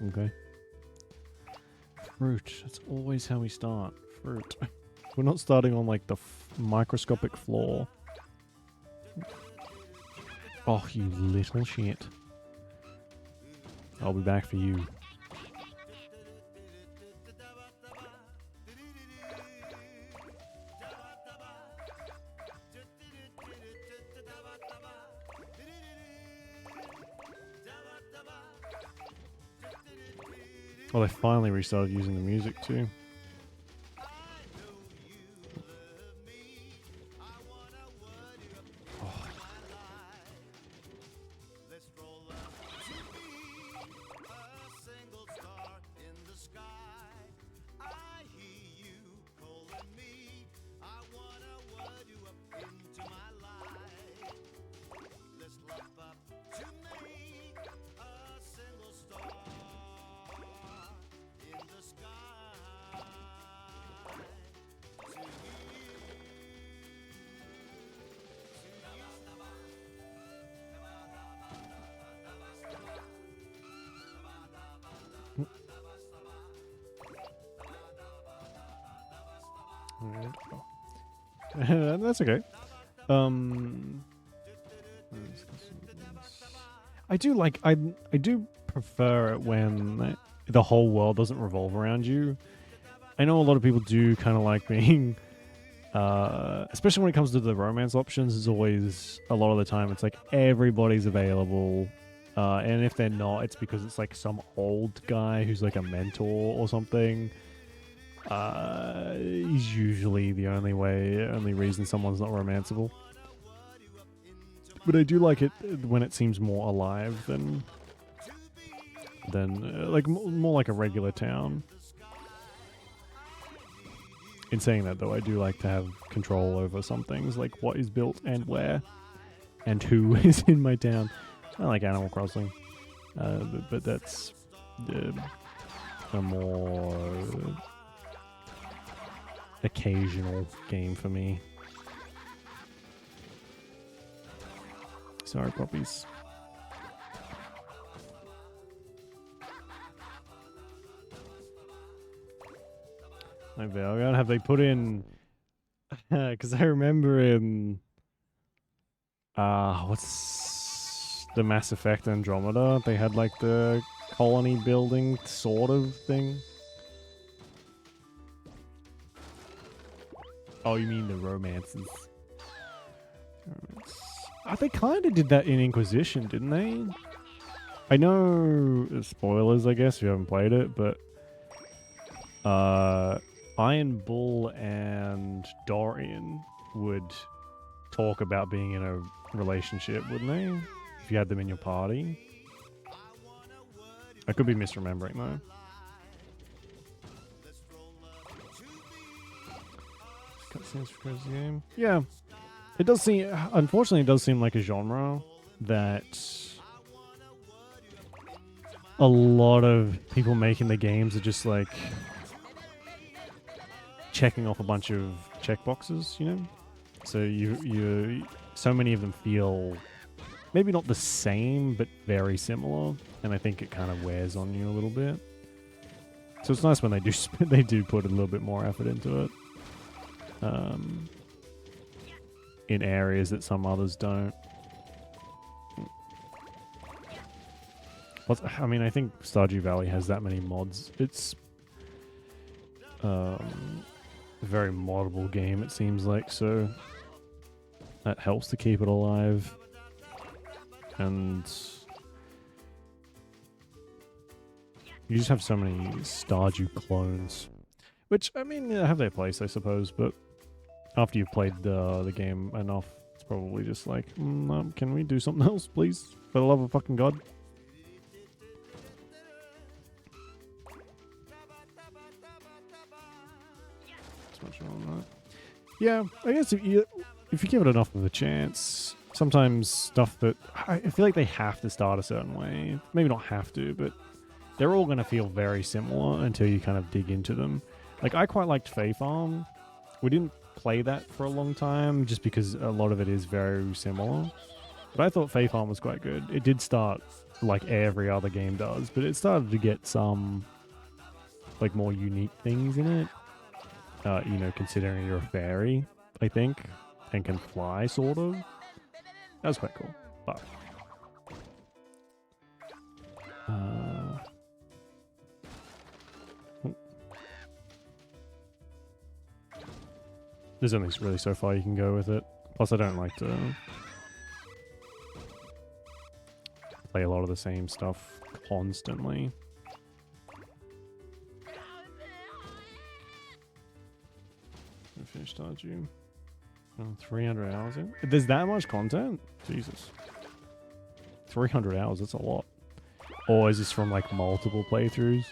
Okay. Fruit. That's always how we start. Fruit. We're not starting on like the microscopic floor. Oh, you little shit. I'll be back for you. Well, they finally restarted using the music too. That's okay. I do like I do prefer it when the whole world doesn't revolve around you. I know a lot of people do kind of like being, especially when it comes to the romance options. It's always a lot of the time it's like everybody's available, and if they're not, it's because it's like some old guy who's like a mentor or something. He's usually the only reason someone's not romanceable. But I do like it when it seems more alive than like more like a regular town. In saying that, though, I do like to have control over some things, like what is built and where, and who is in my town. I like Animal Crossing, but that's a more occasional game for me. Sorry, puppies. I bet. Have they put in? Because I remember in what's the Mass Effect Andromeda? They had like the colony building sort of thing. Oh, you mean the romances? They kind of did that in Inquisition, didn't they? I know spoilers, I guess, if you haven't played it, but Iron Bull and Dorian would talk about being in a relationship, wouldn't they? If you had them in your party. I could be misremembering though. Cutscenes for the game. Yeah. It does seem, unfortunately, it does seem like a genre that a lot of people making the games are just like checking off a bunch of checkboxes, you know? So you so many of them feel maybe not the same, but very similar, and I think it kind of wears on you a little bit. So it's nice when they do put a little bit more effort into it. In areas that some others don't. I mean, I think Stardew Valley has that many mods. It's a very moddable game, it seems like, so that helps to keep it alive. And you just have so many Stardew clones, which, I mean, have their place, I suppose, but after you've played the game enough, it's probably just like, can we do something else, please? For the love of fucking God. Yeah, I guess if you give it enough of a chance, sometimes stuff that I feel like they have to start a certain way. Maybe not have to, but they're all going to feel very similar until you kind of dig into them. Like, I quite liked Fae Farm. We didn't play that for a long time just because a lot of it is very similar. But I thought Fae Farm was quite good. It did start like every other game does, but it started to get some like more unique things in it. You know, considering you're a fairy, I think, and can fly, sort of. That was quite cool. But there's only really so far you can go with it. Plus, I don't like to play a lot of the same stuff constantly. Finished Stardew. 300 hours in? There's that much content? Jesus. 300 hours, that's a lot. Or is this from like multiple playthroughs?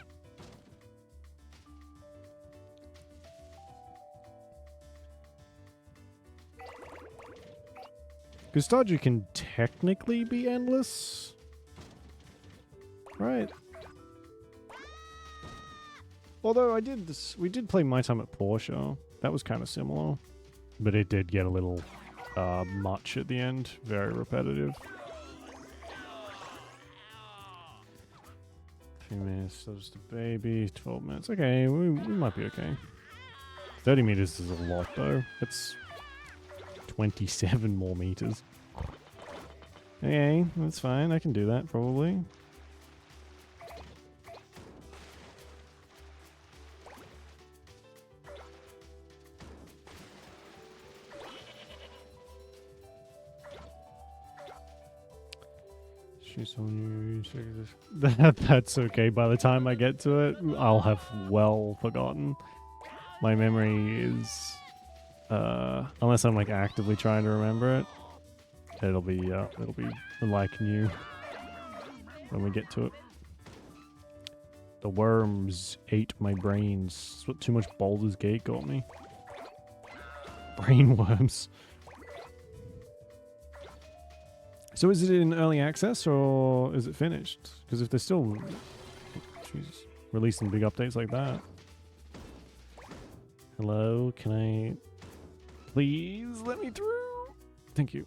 Because Stardew can technically be endless. Right. Although we did play My Time at Portia. That was kind of similar. But it did get a little much at the end. Very repetitive. 3 minutes, so just a baby. 12 minutes. Okay, we might be okay. 30 meters is a lot, though. It's 27 more meters. Okay, that's fine. I can do that, probably. She's on you. That's okay. By the time I get to it, I'll have well forgotten. My memory is, unless I'm like actively trying to remember it, it'll be like new when we get to it. The worms ate my brains. That's what too much Baldur's Gate got me. Brain worms. So is it in early access or is it finished? Because if they're still, Jesus, releasing big updates like that. Hello, can I please let me through? Thank you.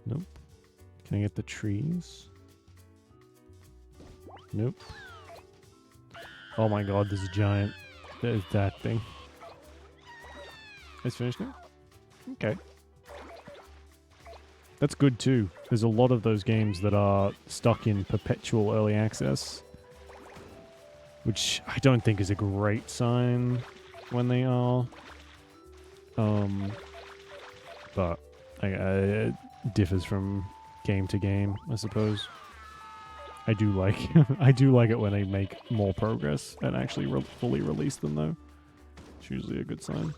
Nope. Can I get the trees? Nope. Oh my god, there's a giant. There's that thing. It's finished now? Okay. That's good too. There's a lot of those games that are stuck in perpetual early access, which I don't think is a great sign when they are. But it differs from game to game, I suppose. I do like I do like it when they make more progress and actually fully release them, though. It's usually a good sign.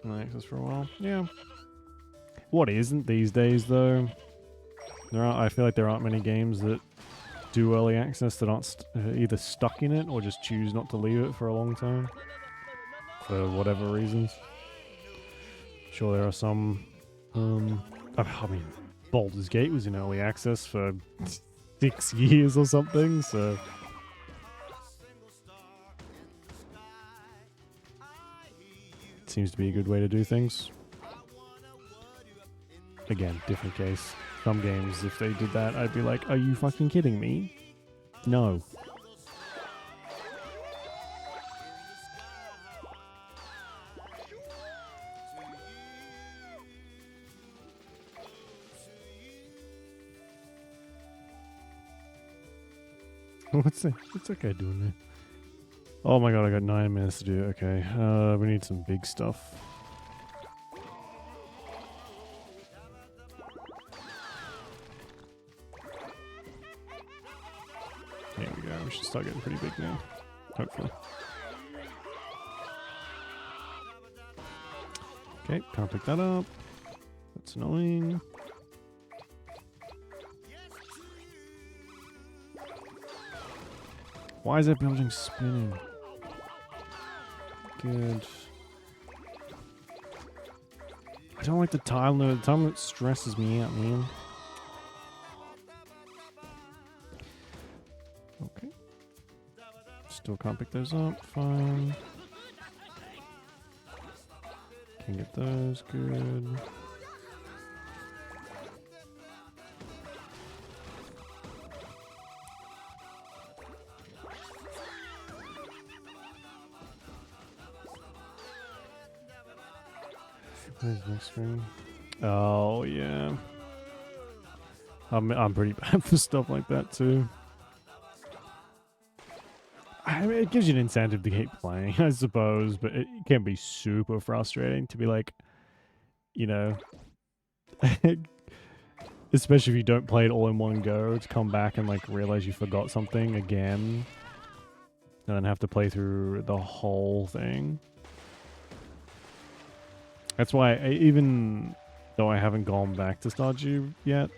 Access for a while, yeah. What isn't these days, though? I feel like there aren't many games that do early access that aren't either stuck in it or just choose not to leave it for a long time for whatever reasons. Sure, there are some. I mean, Baldur's Gate was in early access for 6 years or something, so. Seems to be a good way to do things. Again, different case. Some games, if they did that, I'd be like, are you fucking kidding me? No. What's that guy doing there? Oh my god, I got 9 minutes to do it. Okay, we need some big stuff. There we go, we should start getting pretty big now. Hopefully. Okay, can't pick that up. That's annoying. Why is that building spinning? Good. I don't like the tile node. The tile node stresses me out, man. Okay. Still can't pick those up. Fine. Can get those. Good. Where's the next screen? Oh yeah, I'm pretty bad for stuff like that too. I mean, it gives you an incentive to keep playing, I suppose, but it can be super frustrating to be like, you know, especially if you don't play it all in one go, to come back and like realize you forgot something again, and then have to play through the whole thing. That's why, even though I haven't gone back to Stardew yet,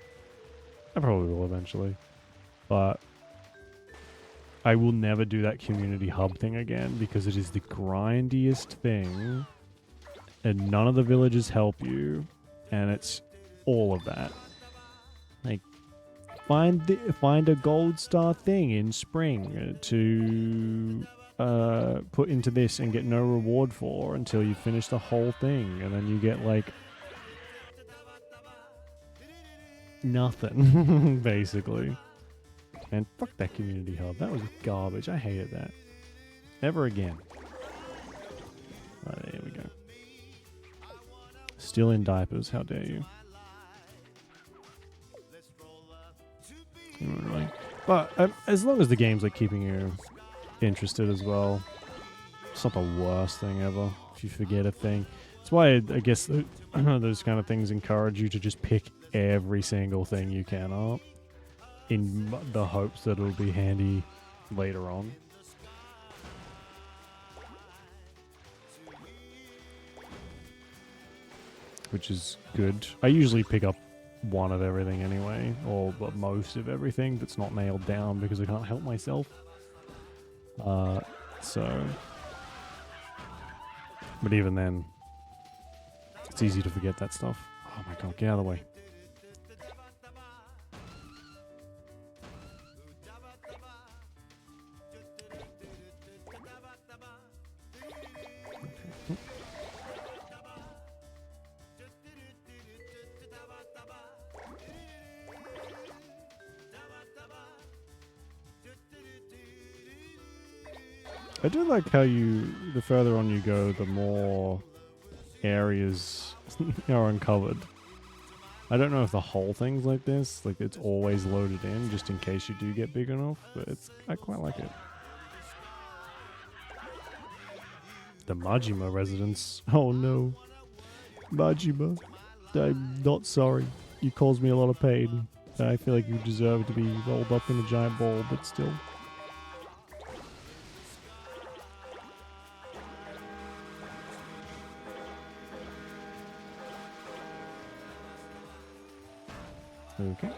I probably will eventually, but I will never do that community hub thing again because it is the grindiest thing, and none of the villages help you, and it's all of that. Like, find a gold star thing in spring to put into this and get no reward for until you finish the whole thing, and then you get like nothing basically. And fuck that community hub. That was garbage. I hated that. Never again. Right, there we go. Still in diapers. How dare you? Really. But as long as the game's like keeping you interested as well, it's not the worst thing ever if you forget a thing. That's why I guess those kind of things encourage you to just pick every single thing you can up in the hopes that it'll be handy later on. Which is good. I usually pick up one of everything anyway, or most of everything that's not nailed down because I can't help myself. So, but even then, it's easy to forget that stuff. Oh my god, get out of the way. I do like how the further on you go, the more areas are uncovered. I don't know if the whole thing's like this, like it's always loaded in just in case you do get big enough, but I quite like it. The Majima residence. Oh no. Majima, I'm not sorry. You caused me a lot of pain. I feel like you deserve to be rolled up in a giant ball, but still. Okay.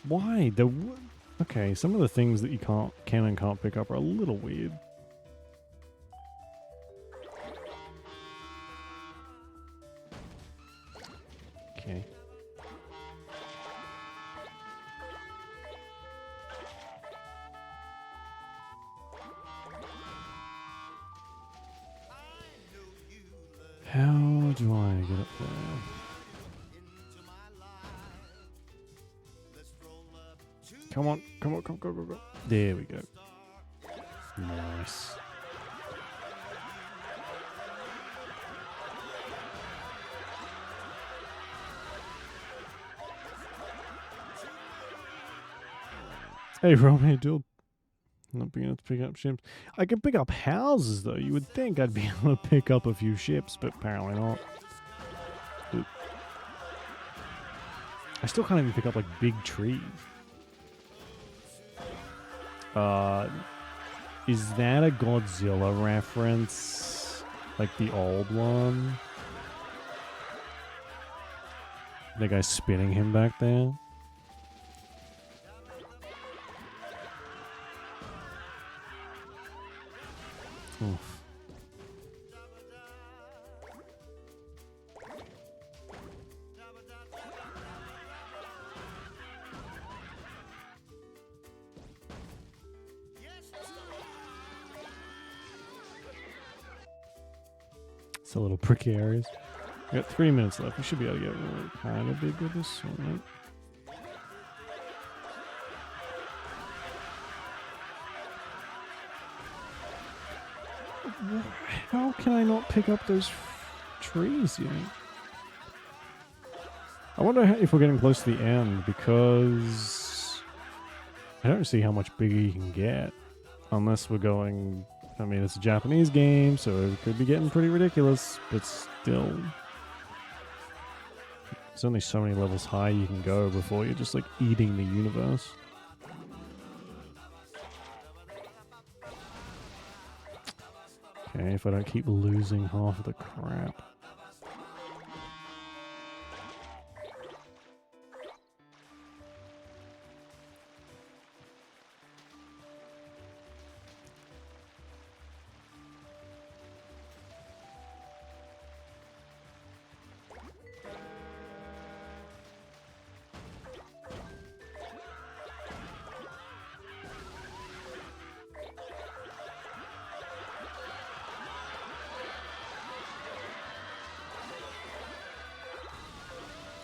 Why? Okay, some of the things that you can and can't pick up are a little weird. Okay. How do I get up there? Come on, come on, go, go, go, go. There we go. Nice. Hey, Romy, dude. Not being able to pick up ships. I can pick up houses, though. You would think I'd be able to pick up a few ships, but apparently not. Dude. I still can't even pick up, like, big trees. Is that a Godzilla reference? Like the old one? The guy spinning him back there? Oof. It's a little pricky areas. We got 3 minutes left. We should be able to get kind of big with this. Right? How can I not pick up those trees, you know? I wonder if we're getting close to the end, because I don't see how much bigger you can get. Unless we're going... I mean, it's a Japanese game, so it could be getting pretty ridiculous, but still. There's only so many levels high you can go before you're just, like, eating the universe. Okay, if I don't keep losing half of the crap.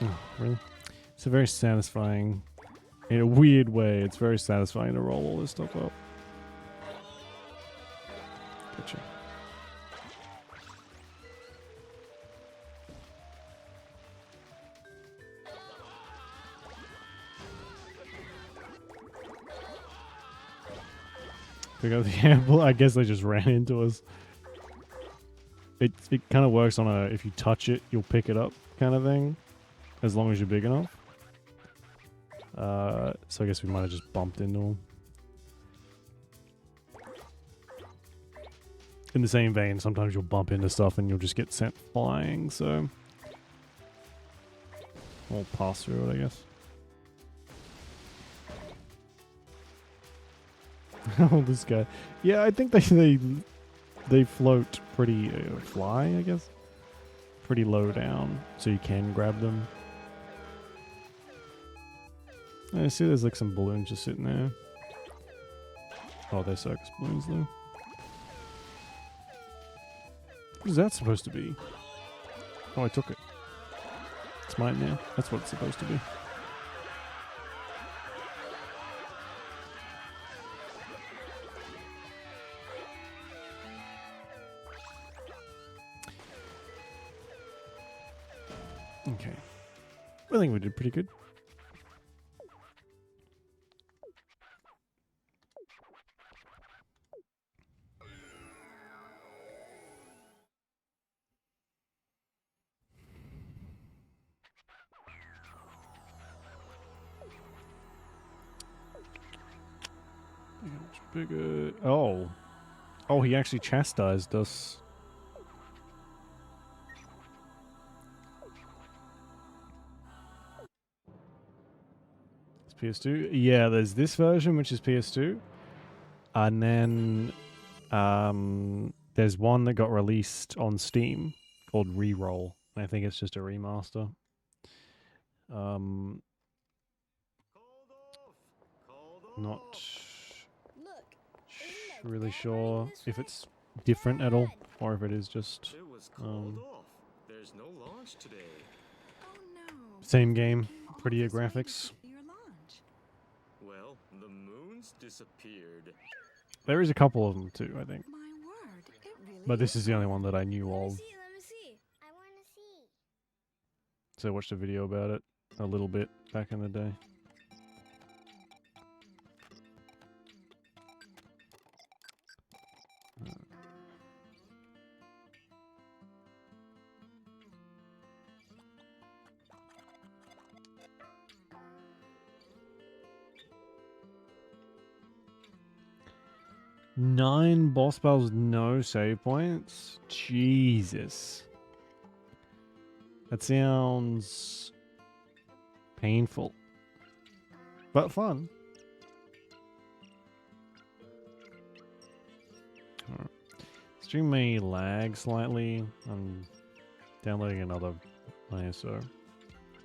Oh, really? It's a very satisfying, in a weird way, it's very satisfying to roll all this stuff up. Gotcha. Pick up the apple. I guess they just ran into us. It kind of works on a if you touch it, you'll pick it up kind of thing, as long as you're big enough. So I guess we might have just bumped into them. In the same vein, sometimes you'll bump into stuff and you'll just get sent flying. So we'll pass through it, I guess. Oh, this guy. Yeah, I think they float pretty fly, I guess. Pretty low down, so you can grab them. I see there's like some balloons just sitting there. Oh, they're circus balloons though. What is that supposed to be? Oh, I took it. It's mine now. That's what it's supposed to be. Okay. I think we did pretty good. Bigger. Oh. Oh, he actually chastised us. PS2. Yeah, there's this version, which is PS2. And then there's one that got released on Steam called Reroll. I think it's just a remaster. Not really sure if it's different at all, or if it is just There's no launch today. Oh no. same game, prettier Always waiting graphics. for your launch. Well, the moon's disappeared. There is a couple of them too, I think. My word, it really But this is the only one that I knew Let me of. see. Let me see. I want to see. So I watched a video about it a little bit back in the day. Nine boss battles, no save points? Jesus. That sounds painful. But fun. Alright. Stream may lag slightly. I'm downloading another ISO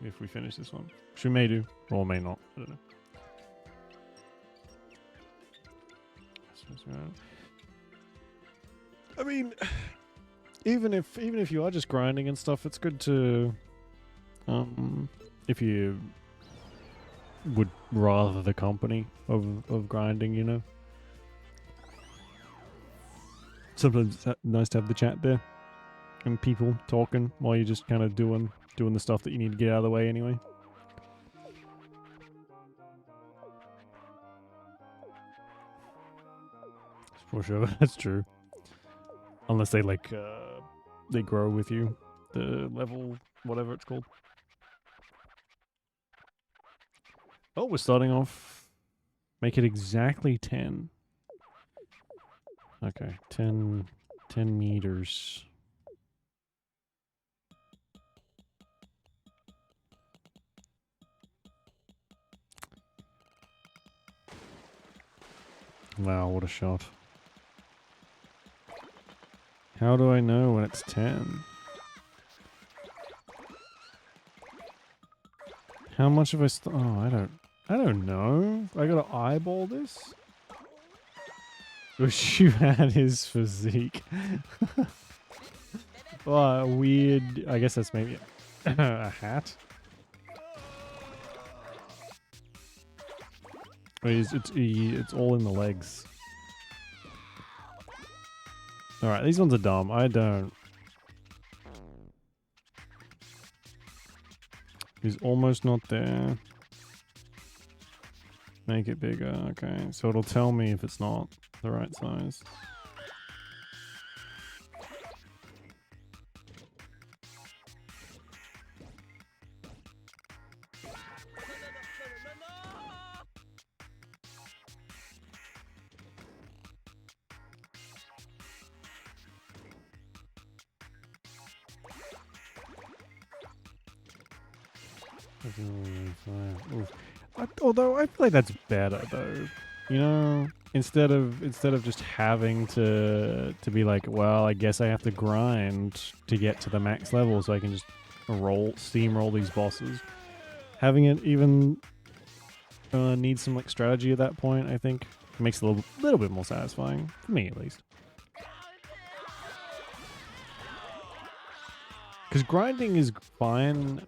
if we finish this one. Which we may do, or may not. I don't know. I mean, even if you are just grinding and stuff, it's good to, if you would rather the company of grinding, you know. Sometimes it's nice to have the chat there and people talking while you're just kind of doing the stuff that you need to get out of the way anyway. For sure, that's true. Unless they like, they grow with you, the level, whatever it's called. Oh, we're starting off. Make it exactly 10. Okay, 10 meters. Wow, what a shot. How do I know when it's 10? How much have I oh, I don't know. I gotta eyeball this? Wish you had his physique. Well, weird. I guess that's maybe a hat. It's all in the legs. Alright, these ones are dumb. I don't. He's almost not there. Make it bigger. Okay, so it'll tell me if it's not the right size. Although I feel like that's better though, you know. Instead of just having to be like, well, I guess I have to grind to get to the max level so I can just steamroll these bosses. Having it even need some like strategy at that point, I think makes it a little bit more satisfying for me at least. Because grinding is fine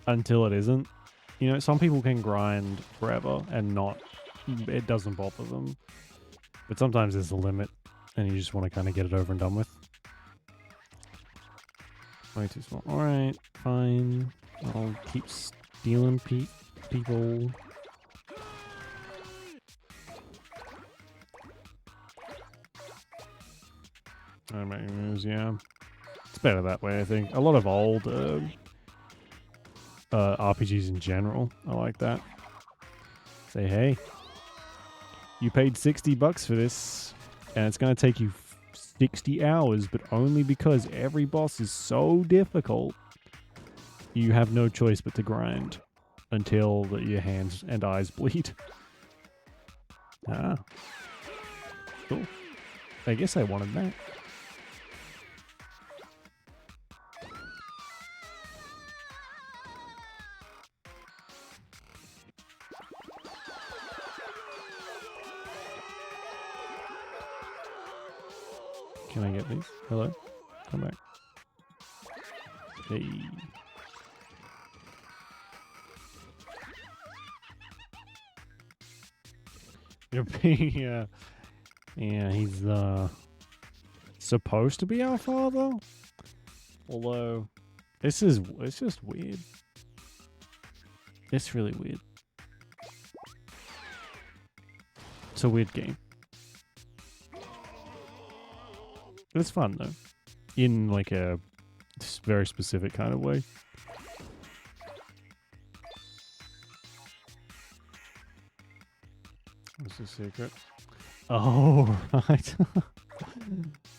until it isn't. You know, some people can grind forever and it doesn't bother them. But sometimes there's a limit and you just want to kind of get it over and done with. Way too small. Alright, fine. I'll keep stealing people. I make moves, yeah. It's better that way, I think. A lot of old RPGs in general, I like that. Say, hey, you paid $60 for this, and it's going to take you 60 hours, but only because every boss is so difficult, you have no choice but to grind until your hands and eyes bleed. Ah. Cool. I guess I wanted that. Can I get these? Hello? Come back. Hey. Yeah, he's supposed to be our father. Although it's just weird. It's really weird. It's a weird game. It's fun though, in like a very specific kind of way. What's the secret? Oh, right.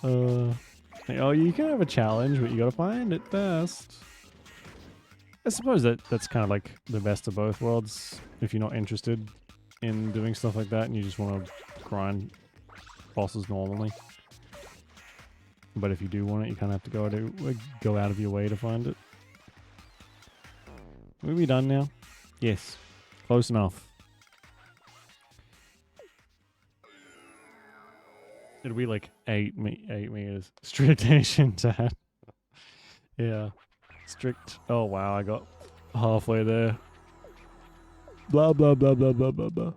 Oh, you can have a challenge, but you gotta find it first. I suppose that's kind of like the best of both worlds. If you're not interested in doing stuff like that and you just want to grind bosses normally. But if you do want it, you kind of have to go out of your way to find it. Are we done now? Yes. Close enough. It'll be like 8 meters. Strict Asian dad. Yeah. Strict. Oh wow, I got halfway there. Blah blah blah blah blah blah blah.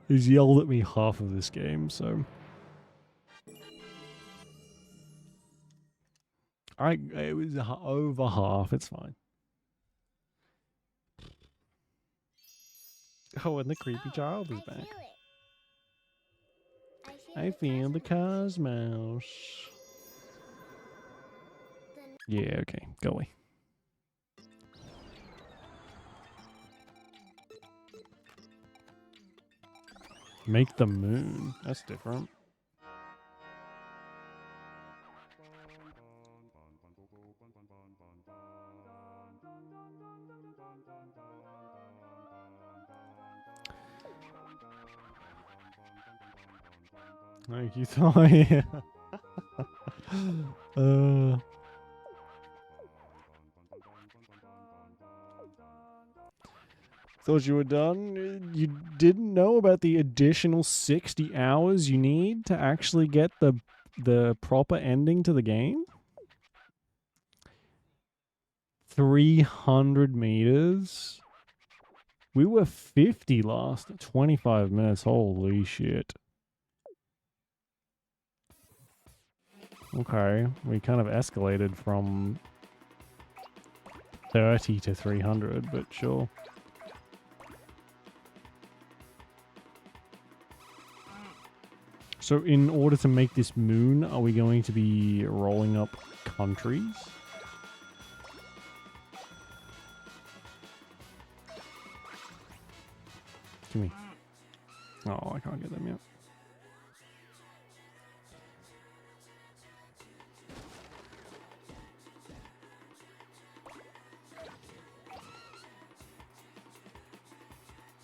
He's yelled at me half of this game, so... it was over half. It's fine. Oh, and the creepy child is back. I feel the cosmos. Yeah, okay. Go away. Make the moon. That's different. Like you thought, yeah. Thought you were done? You didn't know about the additional 60 hours you need to actually get the proper ending to the game? 300 meters? We were 50 last. 25 minutes. Holy shit. Okay. We kind of escalated from 30 to 300, but sure. So in order to make this moon, are we going to be rolling up countries? Give me. Oh, I can't get them yet.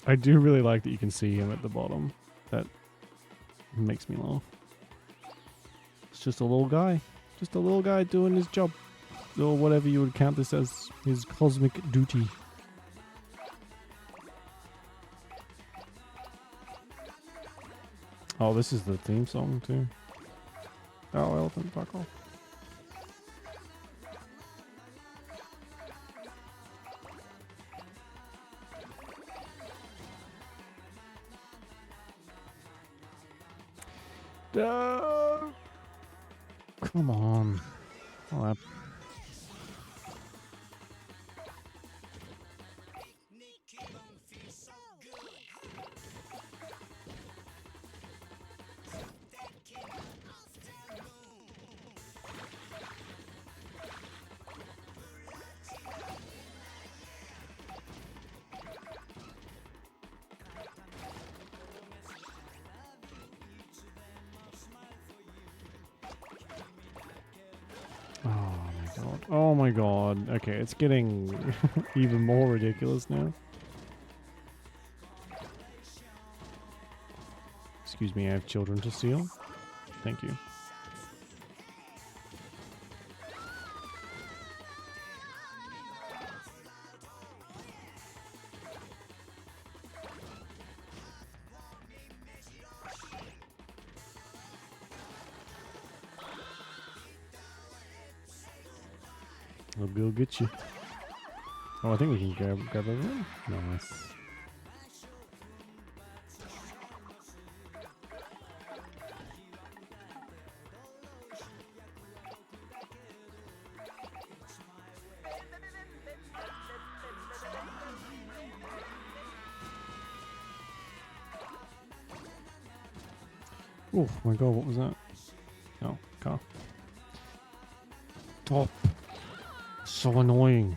I do really like that you can see him at the bottom. That makes me laugh. It's just a little guy. Just a little guy doing his job. Or whatever you would count this as his cosmic duty. Oh, this is the theme song too. Oh, elephant, fuck off. Come on. Oh, that... Oh my god. Okay, it's getting even more ridiculous now. Excuse me, I have children to steal. Thank you. I'll go get you. Oh, I think we can grab everyone. Nice. Oh my god, what was that? Oh, car. Top. So annoying.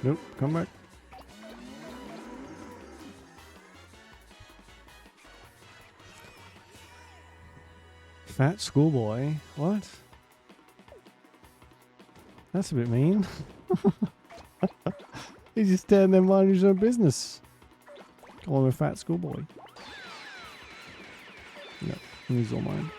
Nope, come back. Fat schoolboy? What? That's a bit mean. He's just standing there minding his own business. Call him a fat schoolboy. No, he's all mine.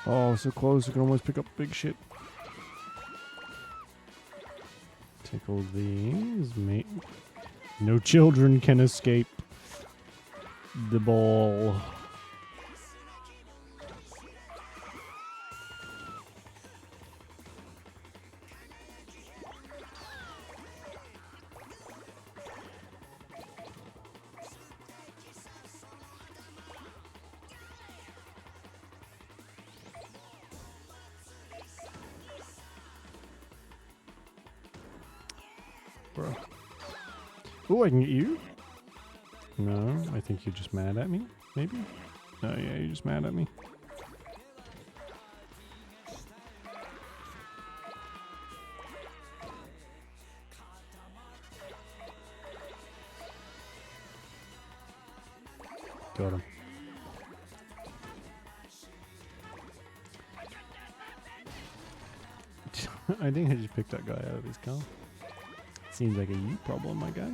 Oh, so close, we can almost pick up big shit. Take all these, mate. No children can escape the ball. Bro. Oh, I can get you? No, I think you're just mad at me, maybe? Oh yeah, you're just mad at me. Got him. I think I just picked that guy out of his car. Seems like a you problem, my guy.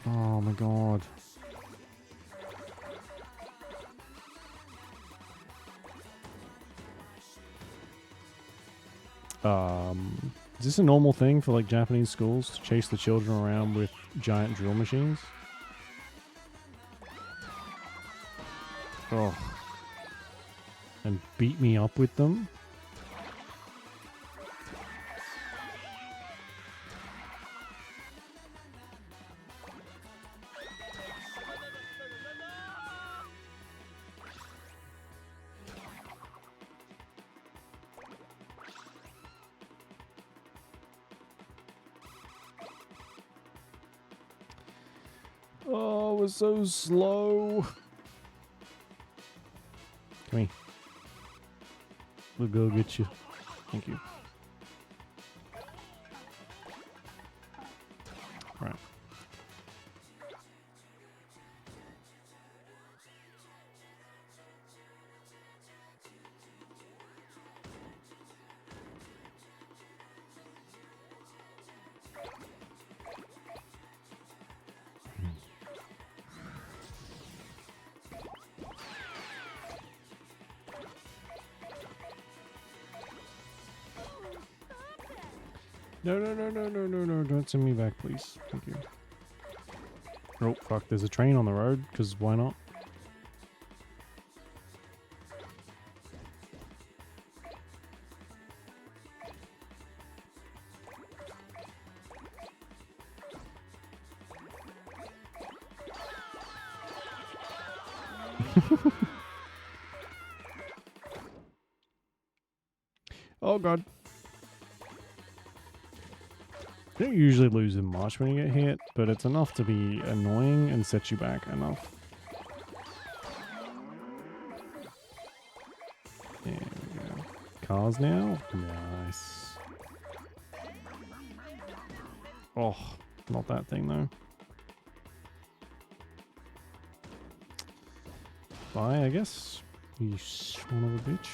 Oh my god. Is this a normal thing for like Japanese schools to chase the children around with giant drill machines? Oh. And beat me up with them? Oh, we're so slow. Come here. We'll go get you. Thank you. Right. No, don't send me back, please. Thank you. Oh, fuck, there's a train on the road, because why not? Oh, God. You don't usually lose in much when you get hit, but it's enough to be annoying and set you back enough. There we go. Cars now? Nice. Oh, not that thing though. Bye, I guess. You son of a bitch.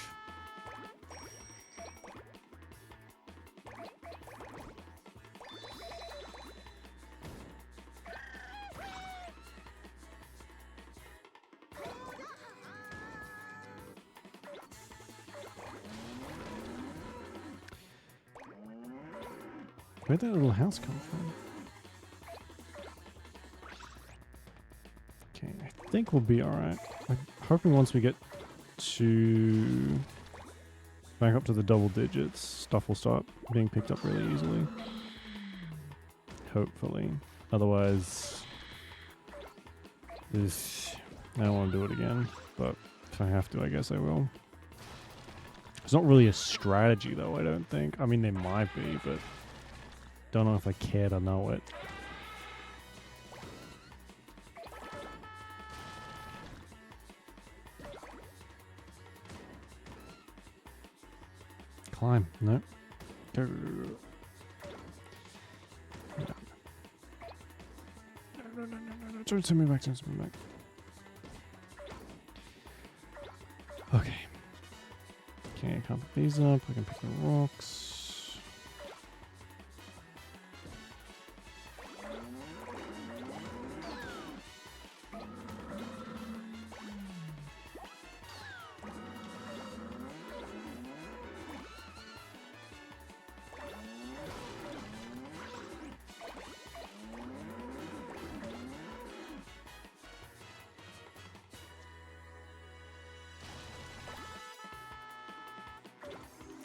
Where'd that little house come from? Okay, I think we'll be alright. I'm hoping once we get to back up to the double digits, stuff will start being picked up really easily. Hopefully. Otherwise, I don't want to do it again, but if I have to, I guess I will. It's not really a strategy though, I don't think. I mean, there might be, but don't know if I care to know it. Climb. No. Go. No. Don't send me back. Don't send me back. Okay. Okay, I can't pick these up. I can pick the rocks.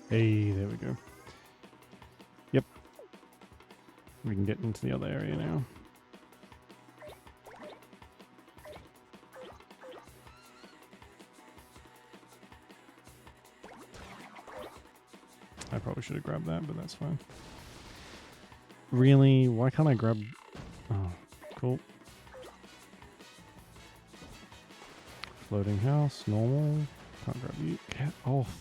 Hey, there we go. Yep. We can get into the other area now. I probably should have grabbed that, but that's fine. Really? Why can't I grab... Oh, cool. Floating house, normal. Can't grab you. Get off.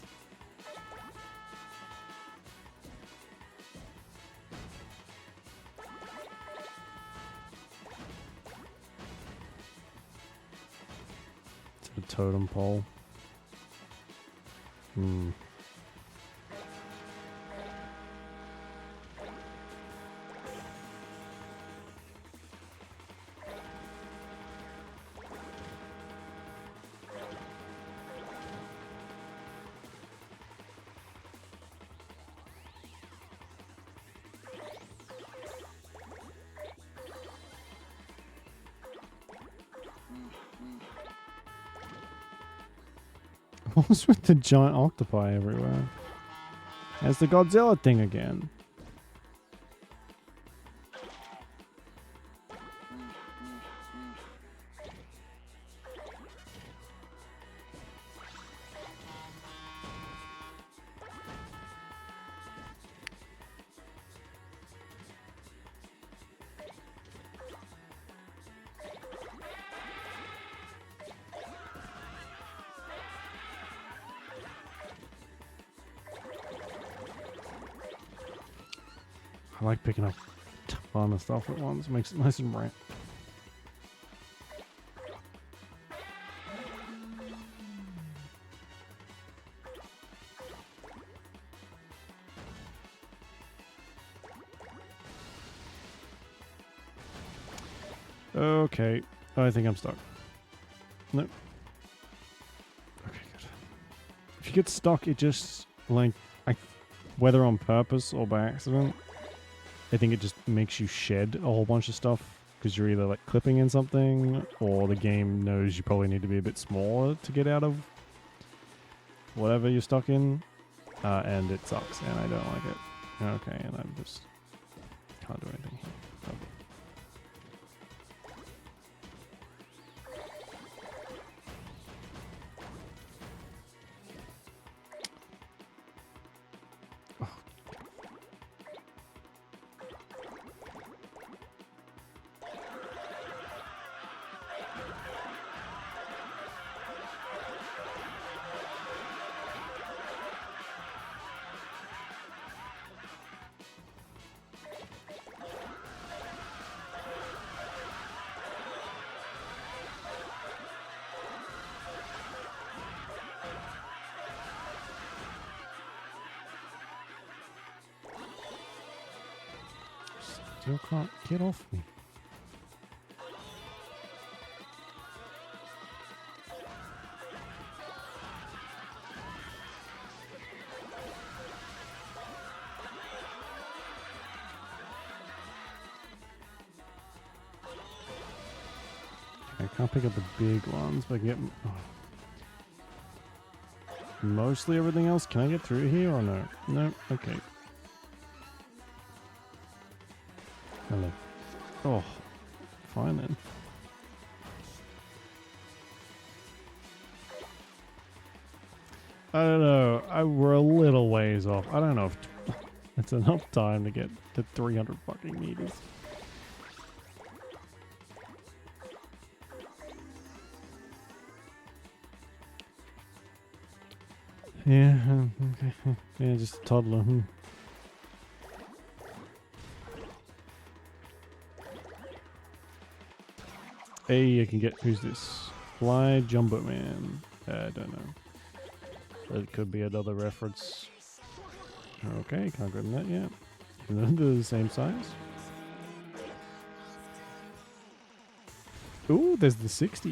the totem pole. Hmm. What's with the giant octopi everywhere? It's the Godzilla thing again. I like picking up a ton of stuff at once. Makes it nice and bright. Okay, I think I'm stuck. Nope. Okay, good. If you get stuck, it just, like, whether on purpose or by accident, I think it just makes you shed a whole bunch of stuff because you're either, like, clipping in something or the game knows you probably need to be a bit smaller to get out of whatever you're stuck in, and it sucks, and I don't like it. Okay, and I just can't do anything here. Okay. Still can't get off me. I can't pick up the big ones, but I can get mostly everything else. Can I get through here or no? No? Okay. Hello. Oh, fine then. I don't know. We're a little ways off. I don't know if it's enough time to get to 300 fucking meters. Yeah, okay. Yeah, just a toddler. Hey, I can get, who's this? Fly Jumbo Man. I don't know. That could be another reference. Okay, can't grab that yet. Even though they're the same size. Ooh, there's the 60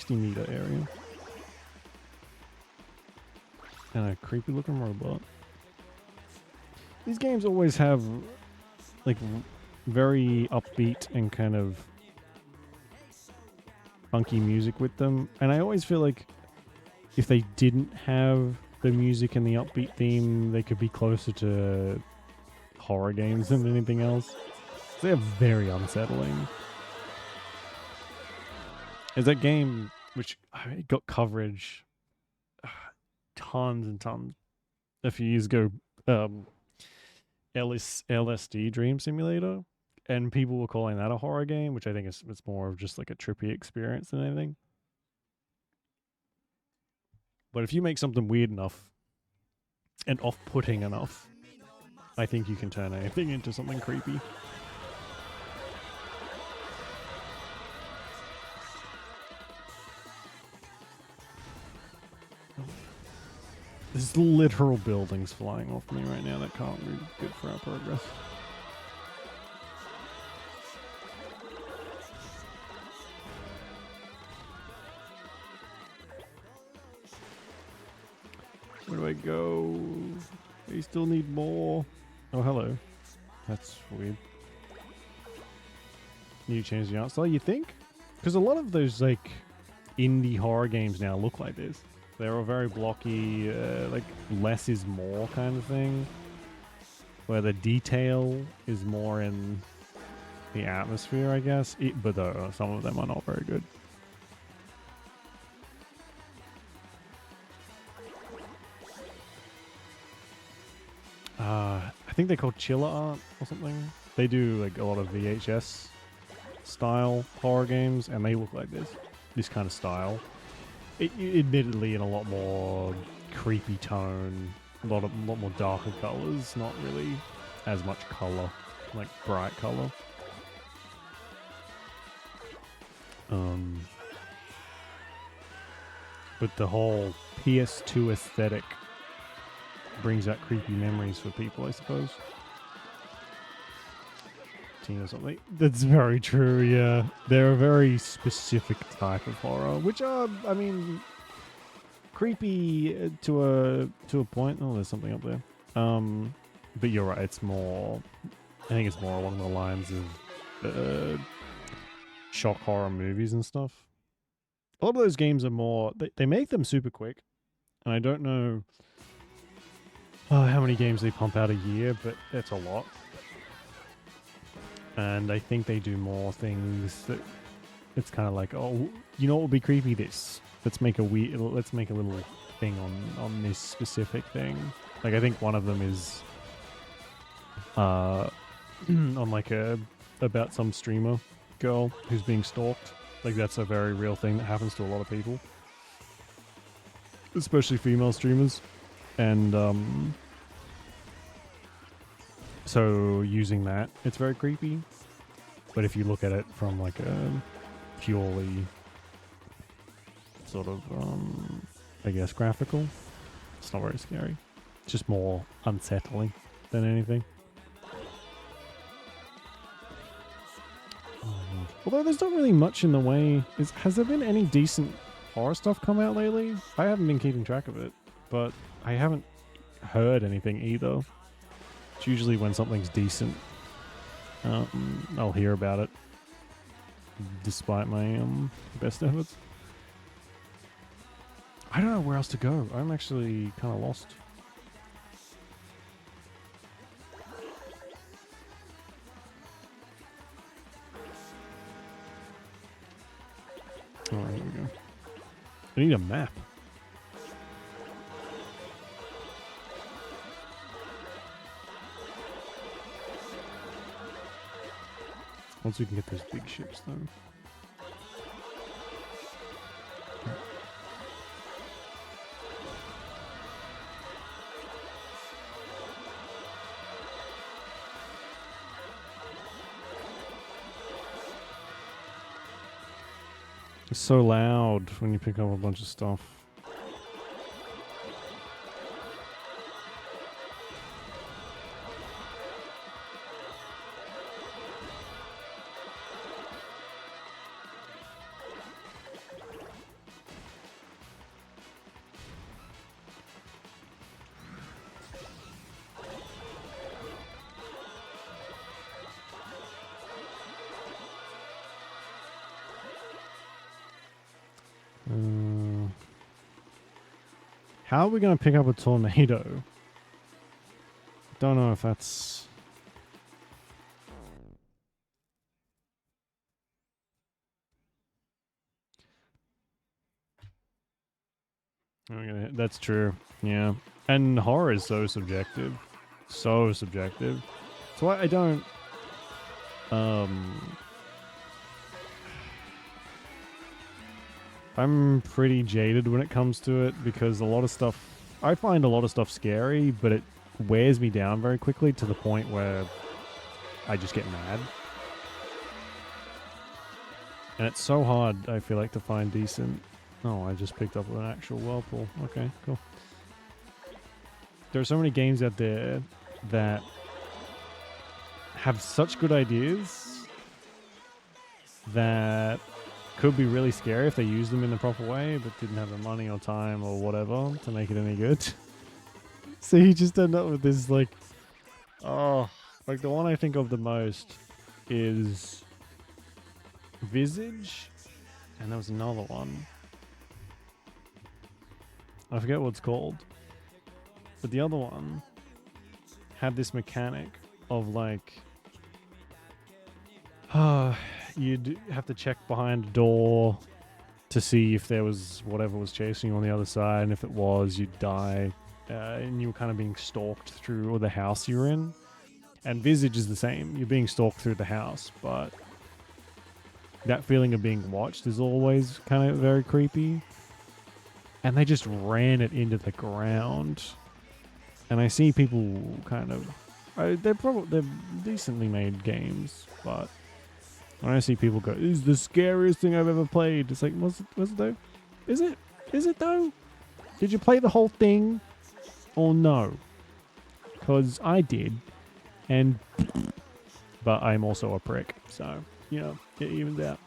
meter area. And a creepy looking robot. These games always have, like, very upbeat and kind of funky music with them. And I always feel like if they didn't have the music and the upbeat theme, they could be closer to horror games than anything else. They're very unsettling. There's that game which got coverage tons and tons a few years ago, LSD Dream Simulator, and people were calling that a horror game, which I think it's more of just like a trippy experience than anything. But if you make something weird enough and off-putting enough, I think you can turn anything into something creepy. There's literal buildings flying off me right now. That can't be good for our progress. Where do I go? I still need more. Oh, hello. That's weird. You change the art style, you think? Because a lot of those like indie horror games now look like this. They're a very blocky, like less is more kind of thing, where the detail is more in the atmosphere, I guess. But some of them are not very good. I think they're called chiller art or something. They do like a lot of VHS style horror games, and they look like this kind of style. Admittedly, in a lot more creepy tone, a lot more darker colors, not really as much color, like bright color. But the whole PS2 aesthetic brings out creepy memories for people, I suppose. Or something. That's very true, yeah. They're a very specific type of horror, which are, I mean, creepy to a point. Oh, there's something up there. But you're right, it's more, I think it's more along the lines of shock horror movies and stuff. A lot of those games are more, they make them super quick, and I don't know how many games they pump out a year, but it's a lot. And I think they do more things that it's kind of like, oh, you know what would be creepy? This. Let's make a little thing on this specific thing. Like I think one of them is on like about some streamer girl who's being stalked. Like that's a very real thing that happens to a lot of people, especially female streamers. And so using that, it's very creepy. But if you look at it from like a purely sort of, I guess, graphical, it's not very scary. It's just more unsettling than anything. Although there's not really much in the way. Has there been any decent horror stuff come out lately? I haven't been keeping track of it, but I haven't heard anything either. It's usually when something's decent, I'll hear about it, despite my best efforts. I don't know where else to go. I'm actually kind of lost. Oh, here we go. I need a map. Once we can get those big ships, though. It's so loud when you pick up a bunch of stuff. How are we going to pick up a tornado? Don't know if that's... Okay, that's true. Yeah. And horror is so subjective. So subjective. So I don't... I'm pretty jaded when it comes to it because a lot of stuff... I find a lot of stuff scary, but it wears me down very quickly to the point where I just get mad. And it's so hard, I feel like, to find decent... Oh, I just picked up an actual whirlpool. Okay, cool. there are so many games out there that have such good ideas that could be really scary if they used them in the proper way, but didn't have the money or time or whatever to make it any good. So you just end up with this like, oh, like the one I think of the most is Visage, and there was another one. I forget what it's called. But the other one had this mechanic of like, you'd have to check behind a door to see if there was whatever was chasing you on the other side, and if it was, you'd die. And you were kind of being stalked through the house you were in. And Visage is the same. You're being stalked through the house, but that feeling of being watched is always kind of very creepy. And they just ran it into the ground. And I see people kind of... they're decently made games, but when I see people go, "This is the scariest thing I've ever played," it's like, was it though? Is it? Is it though? Did you play the whole thing? Or no? Because I did. And... but I'm also a prick, so, you know, it evens out.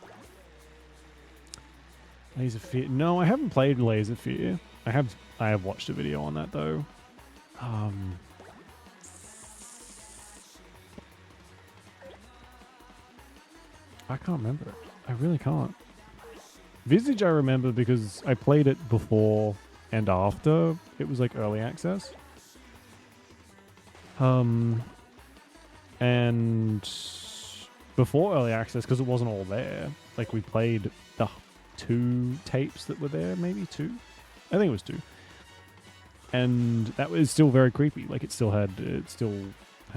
Laser Fear. No, I haven't played Laser Fear. I have watched a video on that though. I can't remember it. I really can't. Visage I remember because I played it before and after it was like early access. And before early access, because it wasn't all there, like we played the 2 tapes that were there, maybe 2? I think it was 2. And that was still very creepy. Like it still had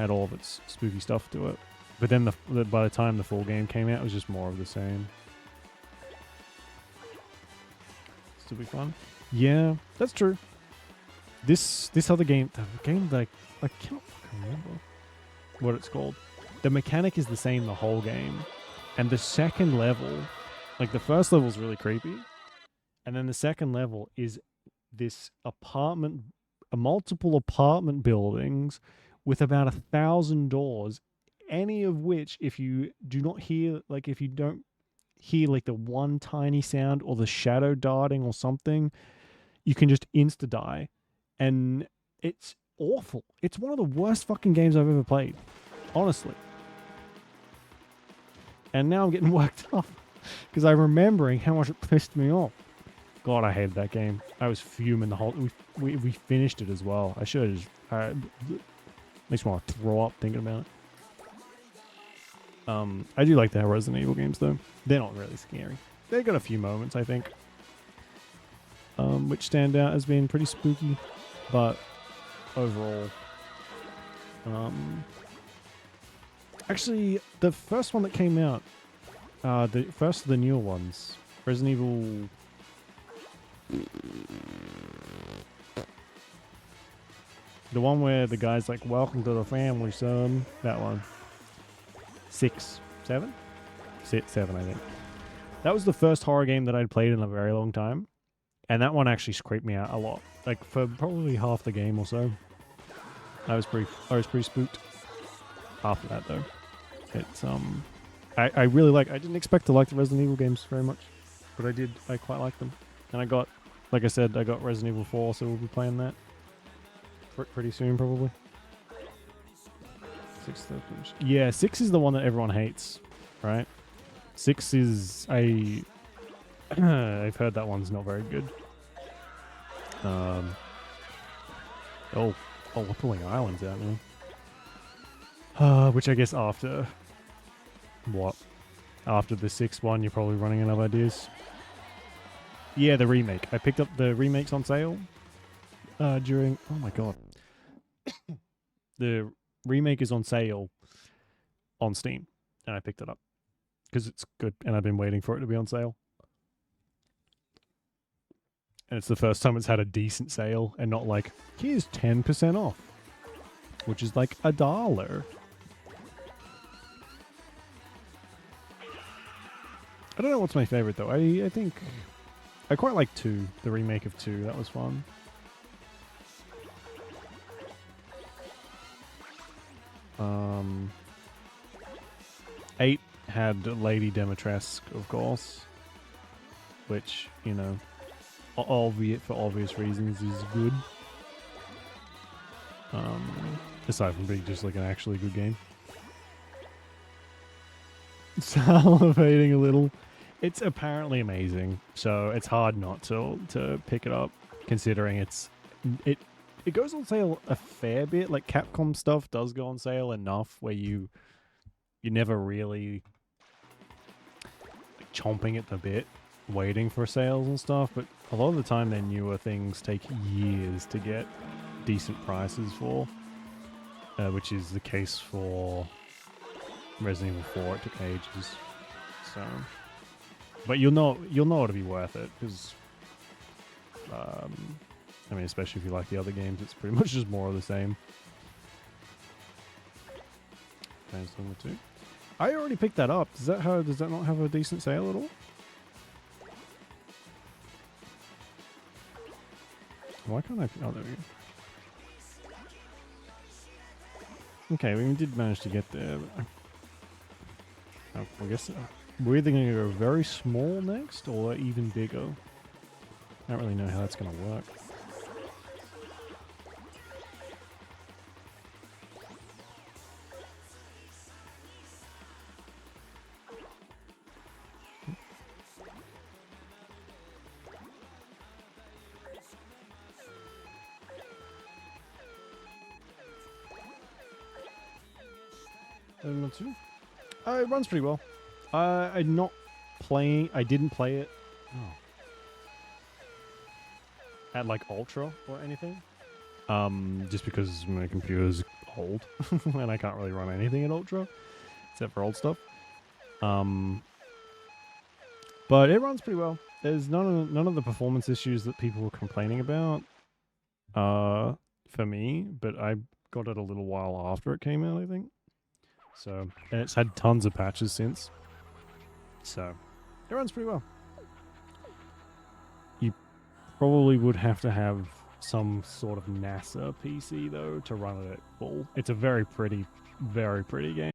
all of its spooky stuff to it. But then by the time the full game came out, it was just more of the same. Still be fun. Yeah, that's true. This other game, the game that I cannot fucking remember what it's called. The mechanic is the same the whole game. And the second level, like the first level is really creepy. And then the second level is this multiple apartment buildings with about 1,000 doors, any of which, if you don't hear like the one tiny sound or the shadow darting or something, you can just insta die. And it's awful. It's one of the worst fucking games I've ever played, honestly. And now I'm getting worked up because I'm remembering how much it pissed me off. God, I hated that game. I was fuming the whole... We finished it as well. I should have just... makes me want to throw up thinking about it. I do like the Resident Evil games, though. They're not really scary. They got a few moments, I think, which stand out as being pretty spooky. But overall... actually, the first one that came out, the first of the newer ones, Resident Evil... the one where the guy's like, "Welcome to the family, son." That one. 6, 7? 7, I think. That was the first horror game that I'd played in a very long time. And that one actually creeped me out a lot. Like, for probably half the game or so. I was pretty spooked. After that, though. It's, I really I didn't expect to like the Resident Evil games very much. But I did. I quite liked them. And I got, like I said, I got Resident Evil 4, so we'll be playing that pretty soon, probably. 6th. Yeah, 6 is the one that everyone hates, right? 6 is I've heard that one's not very good. Oh, we're pulling islands out now. Which I guess after what? After the 6th one, you're probably running out of ideas. Yeah, the remake. I picked up the remakes on sale during... Oh my god. The remake is on sale on Steam, and I picked it up because it's good, and I've been waiting for it to be on sale. And it's the first time it's had a decent sale, and not like, here's 10% off, which is like $1. I don't know what's my favorite, though. I think... I quite like 2, the remake of 2. That was fun. 8 had Lady Demetresque, of course, which, you know, albeit for obvious reasons, is good. Aside from being just like an actually good game. Salivating a little. It's apparently amazing, so it's hard not to pick it up, considering it goes on sale a fair bit. Like Capcom stuff does go on sale enough where you never really like, chomping at the bit, waiting for sales and stuff. But a lot of the time, their newer things take years to get decent prices for, which is the case for Resident Evil 4. It took ages, so. But you'll know it'll be worth it because, I mean, especially if you like the other games, it's pretty much just more of the same. Transformer 2. I already picked that up. Does that not have a decent sale at all? Why can't I? Oh, there we go. Okay, we did manage to get there. I guess we're either going to go very small next or even bigger. I don't really know how that's going to work. Not too. It runs pretty well. I didn't play it at like Ultra or anything. Just because my computer's old and I can't really run anything at Ultra except for old stuff. But it runs pretty well. There's none of the performance issues that people were complaining about. For me, but I got it a little while after it came out, I think. So, and it's had tons of patches since. So, it runs pretty well. You probably would have to have some sort of NASA PC, though, to run it at full. It's a very pretty game.